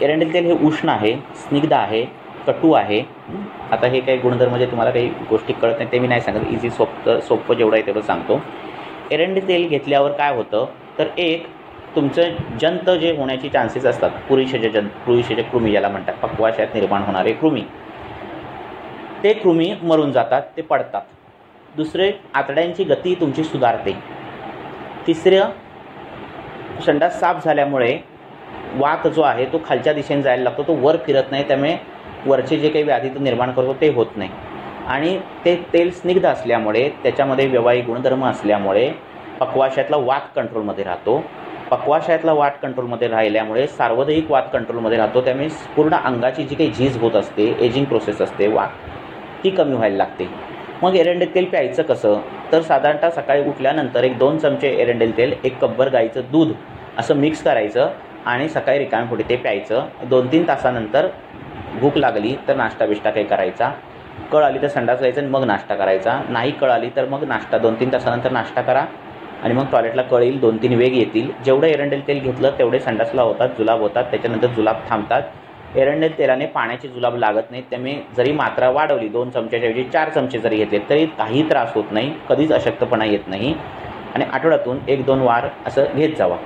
Speaker 1: एरंडेल तेल हे उष्ण आहे, स्निग्ध आहे, कटू आहे. आता हे काही गुणधर्म जे तुम्हाला काही गोष्टी कळत नाही ते मी नाही सांगत, इझी सोपं जेवढं आहे तेवढं सांगतो. एरंडेल तेल घेतल्यावर काय होतं, तर एक तुमचं जंत जे होण्याची चान्सेस असतात, पुरुषजे कृमी ज्याला म्हणतात, पक्वाशयात निर्माण होणारे कृमी, ते कृमी मरून जातात, ते पडतात. दुसरे, आतड्यांची गती तुमची सुधारते. तिसरं, संडास साफ झाल्यामुळे वात जो आहे तो खालच्या दिशेने जायला लागतो, तो वर फिरत नाही, त्यामुळे वरचे जे काही व्याधी तो निर्माण करतो ते होत नाही. आणि ते तेल स्निग्ध असल्यामुळे, त्याच्यामध्ये व्यवहारिक गुणधर्म असल्यामुळे पक्वाशयातला वात कंट्रोलमध्ये राहतो. पक्वाशयातला वात कंट्रोलमध्ये राहिल्यामुळे सार्वधायिक वात कंट्रोलमध्ये राहतो, त्यामुळे पूर्ण अंगाची जी काही झीज होत असते, एजिंग प्रोसेस असते, वात ती कमी व्हायला लागते. मग एरंडेल तेल प्यायचं कसं, तर साधारणतः सकाळी उठल्यानंतर 1-2 चमचे एरंडेल तेल 1 कपभर गाईचं दूध असं मिक्स करायचं आणि सकाळी रिकाम्या ते प्यायचं. 2-3 तासानंतर भूक लागली तर नाश्ता बिष्टा काही करायचा, कळ आली तर संडास जायचं आणि मग नाश्ता करायचा, नाही कळ आली तर मग नाश्ता 2-3 तासानंतर नाश्ता करा आणि मग टॉयलेटला कळ येईल, 2-3 वेग येतील. जेवढं एरंडेल तेल घेतलं तेवढे संडासला होतात, जुलाब होतात, त्याच्यानंतर जुलाब थांबतात. एरंडेल तेलाने पाण्याचे जुलाब लागत नाहीत, त्यामुळे जरी मात्रा वाढवली 2 चमच्याऐवजी 4 चमचे जरी घेतले तरी काही त्रास होत नाही, कधीच अशक्तपणा येत नाही. आणि आठवड्यातून 1-2 वार असं घेत जावा.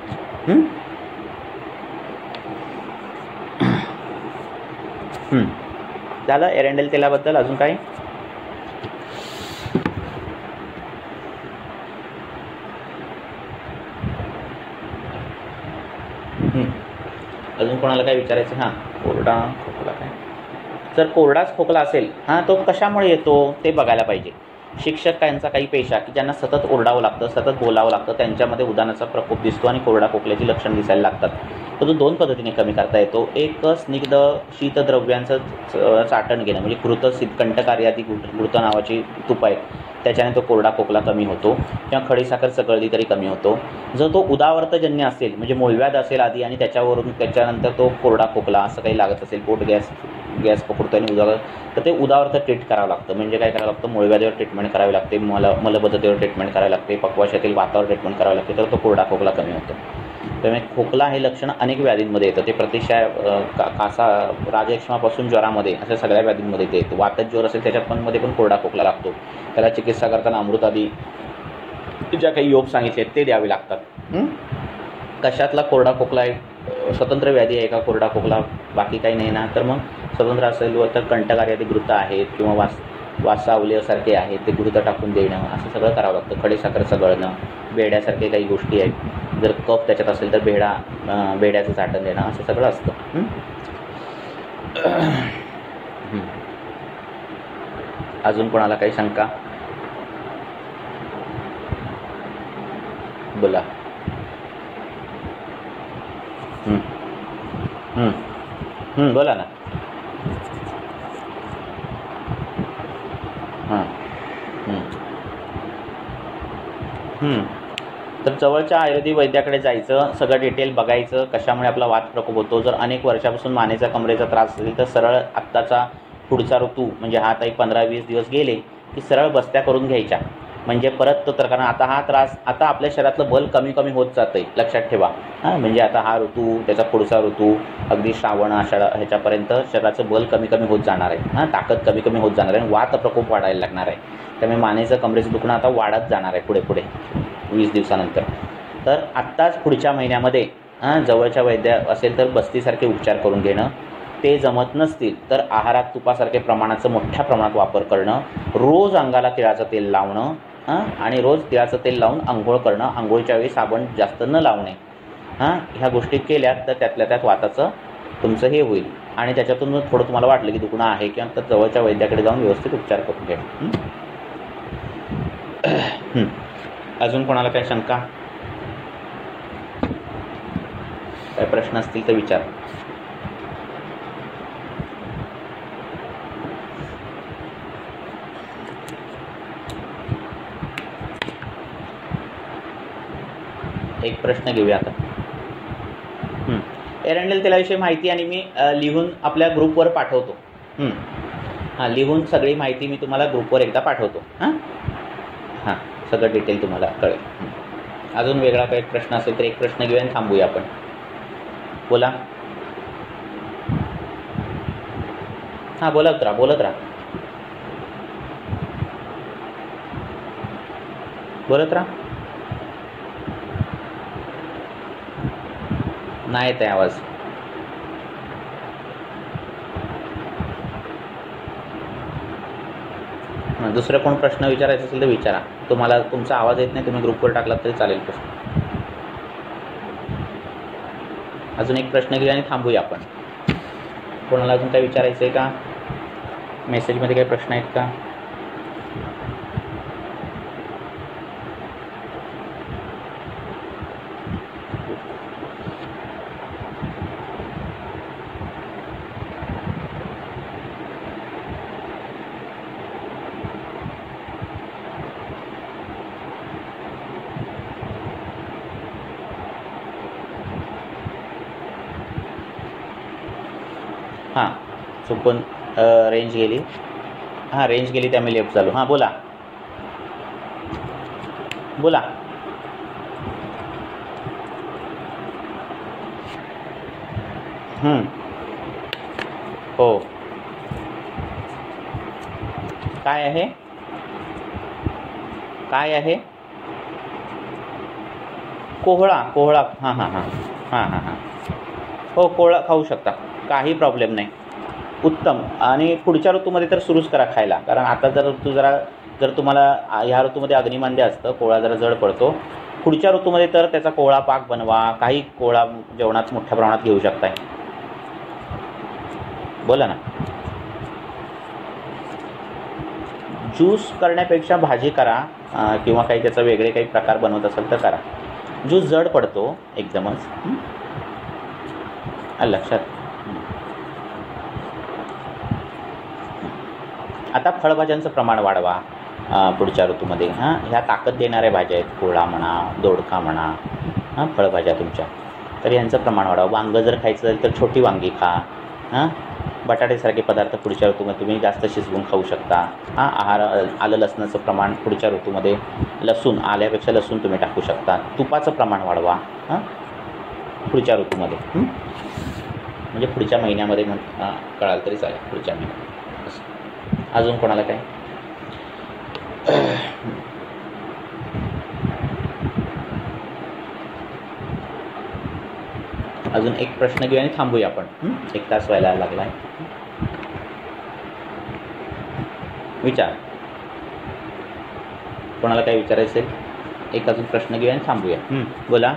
Speaker 1: झालं एरंडेल तेलाबद्दल. अजून काय? अजून कोणाला काय विचारायचं? कोरडा खोकला काय, जर कोरडाच खोकला असेल तो कशामुळे येतो ते बघायला पाहिजे. शिक्षक यांचा काही पेशा की ज्यांना सतत ओरडावं लागतं, सतत बोलावं लागतं, त्यांच्यामध्ये उदाहरणाचा प्रकोप दिसतो आणि कोरडा खोकल्याची लक्षणं दिसायला लागतात. तर तो 2 पद्धतीने कमी करता येतो. एक, स्निग्ध शीतद्रव्यांचं चाटण घेणं, म्हणजे कंटकारी आदी घृत नावाची तूप आहे, त्याच्याने तो कोरडा खोकला कमी होतो. किंवा खडीसाखर चघळली तरी कमी होतो. जर तो उदावर्तजन्य असेल, म्हणजे मूळव्याध असेल आधी आणि त्याच्यानंतर तो कोरडा खोकला असं काही लागत असेल, पोट गॅस पकडतो आणि तर ते उदावर्त ट्रीट करावं लागतं. म्हणजे काय करावं लागतं, मूळव्याधीवर ट्रीटमेंट करावी लागते, मलबद्धतेवर ट्रीटमेंट करावी लागते, पक्वाशयातील वातावर ट्रीटमेंट करावी लागते, तर तो कोरडा खोकला कमी होतो. त्यामुळे खोकला हे लक्षण अनेक व्याधींमध्ये येतं. ते प्रतिशय कासा राजयक्ष्मापासून ज्वरामध्ये अशा सगळ्या व्याधींमध्ये ते येतं. वातज ज्वर असेल त्याच्यामध्ये पण कोरडा खोकला लागतो. त्याला चिकित्सा करताना अमृत आदी ज्या काही योग सांगितले ते द्यावे लागतात. कशातला कोरडा खोकला आहे, स्वतंत्र व्याधी आहे का कोरडा खोकला, बाकी काही नाही ना, तर मग स्वतंत्र असेल तर कंटकारी आदी घृत आहेत किंवा वासावल्यासारखे आहेत ते घृत टाकून देणं, असं सगळं करावं लागतं. खडीसाखर चघळणं, बेड्यासारखे काही गोष्टी आहेत, जर कफ त्याच्यात असेल तर बेड्याचं चाटण देणं, असं सगळं असतं. अजून कोणाला काही शंका? बोला. बोला ना. हां. तर जवळच्या आयुर्वेदिक वैद्याकडे जायचं, सगळं डिटेल बघायचं, कशामुळे आपला वात प्रकोप होतो. जर अनेक वर्षापासून मानेचा कमरेचा त्रास असेल तर सरळ आत्ताचा पुढचा ऋतू म्हणजे हा आता 15-20 दिवस गेले की सरळ बस्त्या करून घ्यायच्या. म्हणजे परत तो तर, कारण आता हा त्रास, आता आपल्या शरीरातलं बल कमी कमी होत जातं आहे, लक्षात ठेवा. हां, म्हणजे आता हा ऋतू, त्याचा पुढचा ऋतू, अगदी श्रावण आषाढ ह्याच्यापर्यंत शरीराचं बल कमी कमी होत जाणार आहे. हां, ताकद कमी कमी होत जाणार आहे आणि वात प्रकोप वाढायला लागणार आहे. त्यामुळे मानेचं कमरेचं दुखणं आता वाढत जाणार आहे पुढे पुढे 20 दिवसानंतर. तर आत्ताच पुढच्या महिन्यामध्ये जवळच्या वैद्य असेल तर बस्तीसारखे उपचार करून घेणं. ते जमत नसतील तर आहारात तुपासारखे प्रमाणाचं मोठ्या प्रमाणात वापर करणं, रोज अंगाला तिळाचं तेल लावणं आणि रोज तिळाचं तेल लावून अंघोळ करणं, अंघोळीच्या वेळी साबण जास्त न लावणे. ह्या गोष्टी केल्या तर त्यातल्या त्यात वाताचं तुमचं हे होईल. आणि त्याच्यातून थोडं तुम्हाला वाटलं की दुखणं आहे किंवा तर जवळच्या वैद्याकडे जाऊन व्यवस्थित उपचार करून घ्या. अजून कोणाला काय शंका, काय प्रश्न असतील तर विचार. एक प्रश्न घेऊया आता. एरंडेल तेलाविषयी माहिती आणि मी लिहून आपल्या ग्रुपवर पाठवतो. हां, लिहून सगळी माहिती मी तुम्हाला ग्रुपवर एकदा पाठवतो. हां, सगळं डिटेल तुम्हाला कळेल. अजून वेगळा काही प्रश्न असेल तर एक प्रश्न घेऊया आणि थांबूया आपण. बोला. हां, बोलत राहा, बोलत राहा, बोलत राहा. नाही येत आहे आवाज. दुसरं कोण प्रश्न विचारायचा असेल तर विचारा. तुम्हाला तुमचा आवाज येत नाही, तुम्ही ग्रुपवर टाकलात तरी चालेल प्रश्न. अजून एक प्रश्न घेऊया आणि थांबूया आपण. कोणाला अजून काय विचारायचं आहे का? मेसेजमध्ये काही प्रश्न आहेत का? हां, चुकून रेंज गेली. हां, रेंज गेली त्यामुळे लेफ्ट झालो. हां, बोला बोला. हो, काय आहे, काय आहे? कोहळा, कोहळा. हां हां हां हां हां हां हो, कोहळा खाऊ शकता, काही प्रॉब्लेम नाही. उत्तम. आणि पुढच्या ऋतूमध्ये तर सुरूच करा खायला. कारण आता जर ऋतू जर तुम्हाला ह्या ऋतूमध्ये अग्निमांद्य असतं, कोहळा जरा जड पडतो. पुढच्या ऋतूमध्ये तर त्याचा कोहळा पाक बनवा, काही कोहळा जेवणात मोठ्या प्रमाणात घेऊ शकताय. बोला ना. ज्यूस करण्यापेक्षा भाजी करा किंवा काही त्याचा वेगळे काही प्रकार बनवत असेल तर करा. ज्यूस जड पडतो एकदमच. लक्षात. आता फळभाज्यांचं प्रमाण वाढवा पुढच्या ऋतूमध्ये. ह्या ताकद देणाऱ्या भाज्या आहेत, कोहळा म्हणा, दोडका म्हणा, फळभाज्या तुमच्या, तर यांचं प्रमाण वाढवा. वांगं जर खायचं असेल तर छोटी वांगी खा. बटाटेसारखे पदार्थ पुढच्या ऋतूमध्ये तुम्ही जास्त शिजवून खाऊ शकता. आहार आलं लसणाचं प्रमाण पुढच्या ऋतूमध्ये, लसूण आल्यापेक्षा लसूण तुम्ही टाकू शकता. तुपाचं प्रमाण वाढवा पुढच्या ऋतूमध्ये. म्हणजे पुढच्या महिन्यामध्ये कळाल तरी चालेल, पुढच्या महिन्यात. अजून कोणाला काय? अजून एक प्रश्न घेऊया आणि थांबूया आपण. 1 तास व्हायला लागला आहे. विचार, कोणाला काय विचारायचं आहे? एक अजून प्रश्न घेऊया आणि थांबूया. बोला.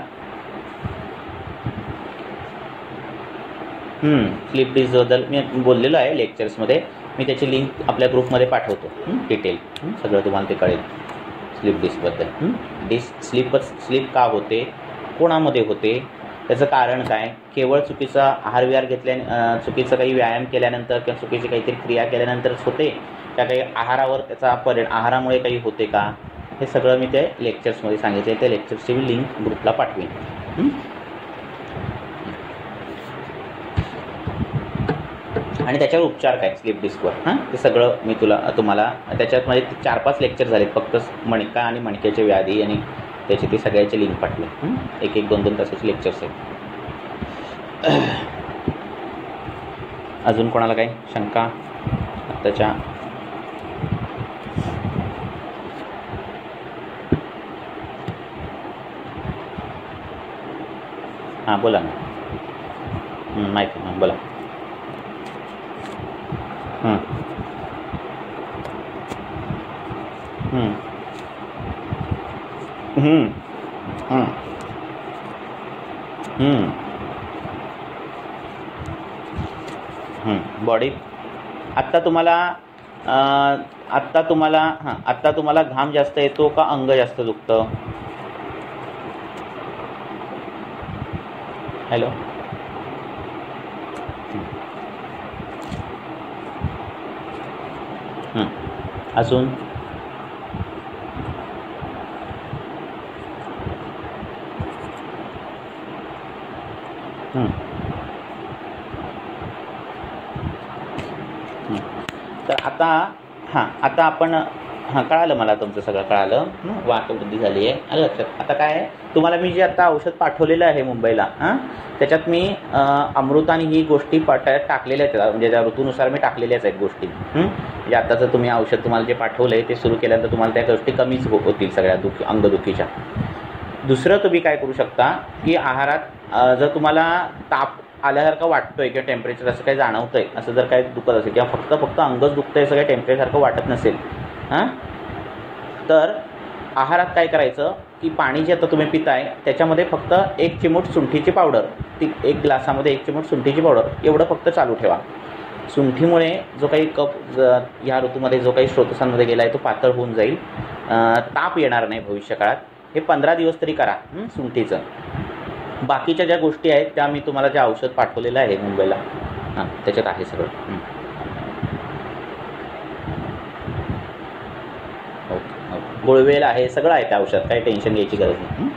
Speaker 1: स्लीप डिसबद्दल मी बोललेलो आहे लेक्चर्समध्ये. मी त्याची लिंक आपल्या ग्रुपमध्ये पाठवतो, डिटेल सगळं तुम्हाला ते कळेल स्लीप डिसबद्दल. स्लीप का होते, कोणामध्ये होते, त्याचं कारण काय, केवळ चुकीचा आहारविहार घेतल्या, चुकीचं काही व्यायाम केल्यानंतर किंवा चुकीची काहीतरी क्रिया केल्यानंतरच होते त्या काही आहारावर त्याचा आहारामुळे काही होते का, हे सगळं मी ते लेक्चर्समध्ये सांगितले. त्या लेक्चर्सची मी लिंक ग्रुपला पाठवेन. आणि त्याच्यावर उपचार काय स्लीप डिस्कवर ते सगळं मी तुम्हाला त्याच्यामध्ये 4-5 लेक्चर झाले फक्त मणका आणि मणक्याचे व्याधी आणि त्याचे ते सगळ्याचे लिंक पाठवे. 1-1, 2-2 तासाचे लेक्चर्स आहेत. अजून कोणाला काही शंका आत्ताच्या? हां बोला ना. माहिती हां बोला. बॉडी आत्ता तुम्हाला घाम जास्त येतो का अंग जास्त दुखतं? हॅलो. अजून तर आता आपण कळालं मला तुमचं सगळं कळालं. वाकवृद्धी झाली आहे आलं लक्षात. आता काय आहे तुम्हाला मी जे आता औषध पाठवलेलं आहे मुंबईला त्याच्यात मी अमृत आणि ही गोष्टी टाकलेल्या आहेत. म्हणजे त्या ऋतूनुसार मी टाकलेल्याच आहेत गोष्टी. म्हणजे आता जर तुम्ही औषध तुम्हाला जे पाठवलं आहे ते सुरू केल्यानंतर तुम्हाला त्या गोष्टी कमीच होतील सगळ्या अंगदुखीच्या. दुसरं तुम्ही काय करू शकता की आहारात जर तुम्हाला ताप आल्यासारखं वाटतोय किंवा टेम्परेचर असं काही जाणवतंय असं जर काही दुखत असेल किंवा फक्त अंगच दुखतंय असं काही टेम्परेचरसारखं वाटत नसेल तर आहारात काय करायचं की पाणी जे आता तुम्ही पिताय त्याच्यामध्ये फक्त 1 चिमूट सुंठीची पावडर, ती 1 ग्लासामध्ये 1 चिमूट सुंठीची पावडर एवढं फक्त चालू ठेवा. सुंठीमुळे जो काही कफ ह्या ऋतूमध्ये जो काही स्रोतसांमध्ये गेला आहे तो पातळ होऊन जाईल. ताप येणार नाही भविष्यकाळात. हे 15 दिवस तरी करा सुंठीचं. बाकीच्या ज्या गोष्टी आहेत त्या मी तुम्हाला जे औषध पाठवलेलं आहे मुंबईला त्याच्यात आहे सगळं. ओके. गुळवेल आहे सगळं आहे त्या औषध. काही टेन्शन घ्यायची गरज नाही.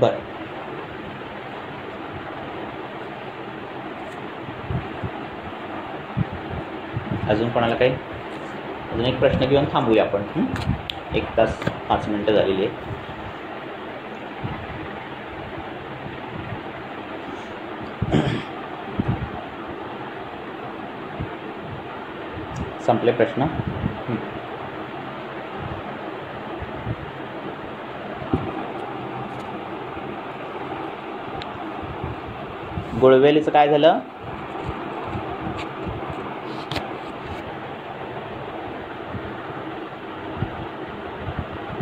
Speaker 1: बरं अजून कोणाला काही अजून एक प्रश्न घेऊन थांबूया आपण. 1 तास 5 मिनटं झालेली आहे. संपले प्रश्न. गुळवेलीचं काय झालं?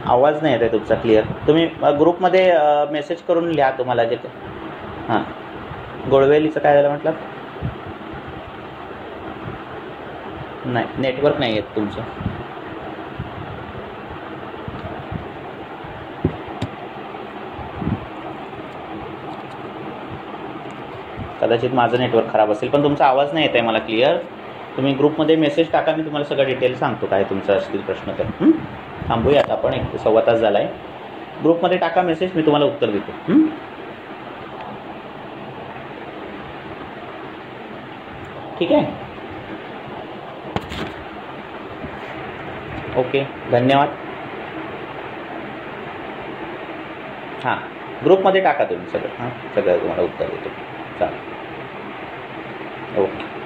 Speaker 1: आवाज नाही येत आहे तुमचा क्लिअर. तुम्ही ग्रुपमध्ये मेसेज करून लिहा तुम्हाला जे गुळवेलीचं काय झालं म्हटलं? नाही नेटवर्क नाही येत तुमचं. कदाचित माझं नेटवर्क खराब असेल पण तुमचा आवाज नाही येत आहे मला क्लिअर. तुम्ही ग्रुपमध्ये मेसेज टाका, मी तुम्हाला सगळं डिटेल सांगतो काय तुमचा असतील प्रश्न तर. थांबूयात आपण. 1 सव्वा तास झाला आहे. ग्रुपमध्ये टाका मेसेज, मी तुम्हाला उत्तर देतो. ठीक आहे. ओके धन्यवाद. हां ग्रुपमध्ये टाका तुम्ही सगळं. सगळं तुम्हाला उत्तर देतो. चालेल. ओके.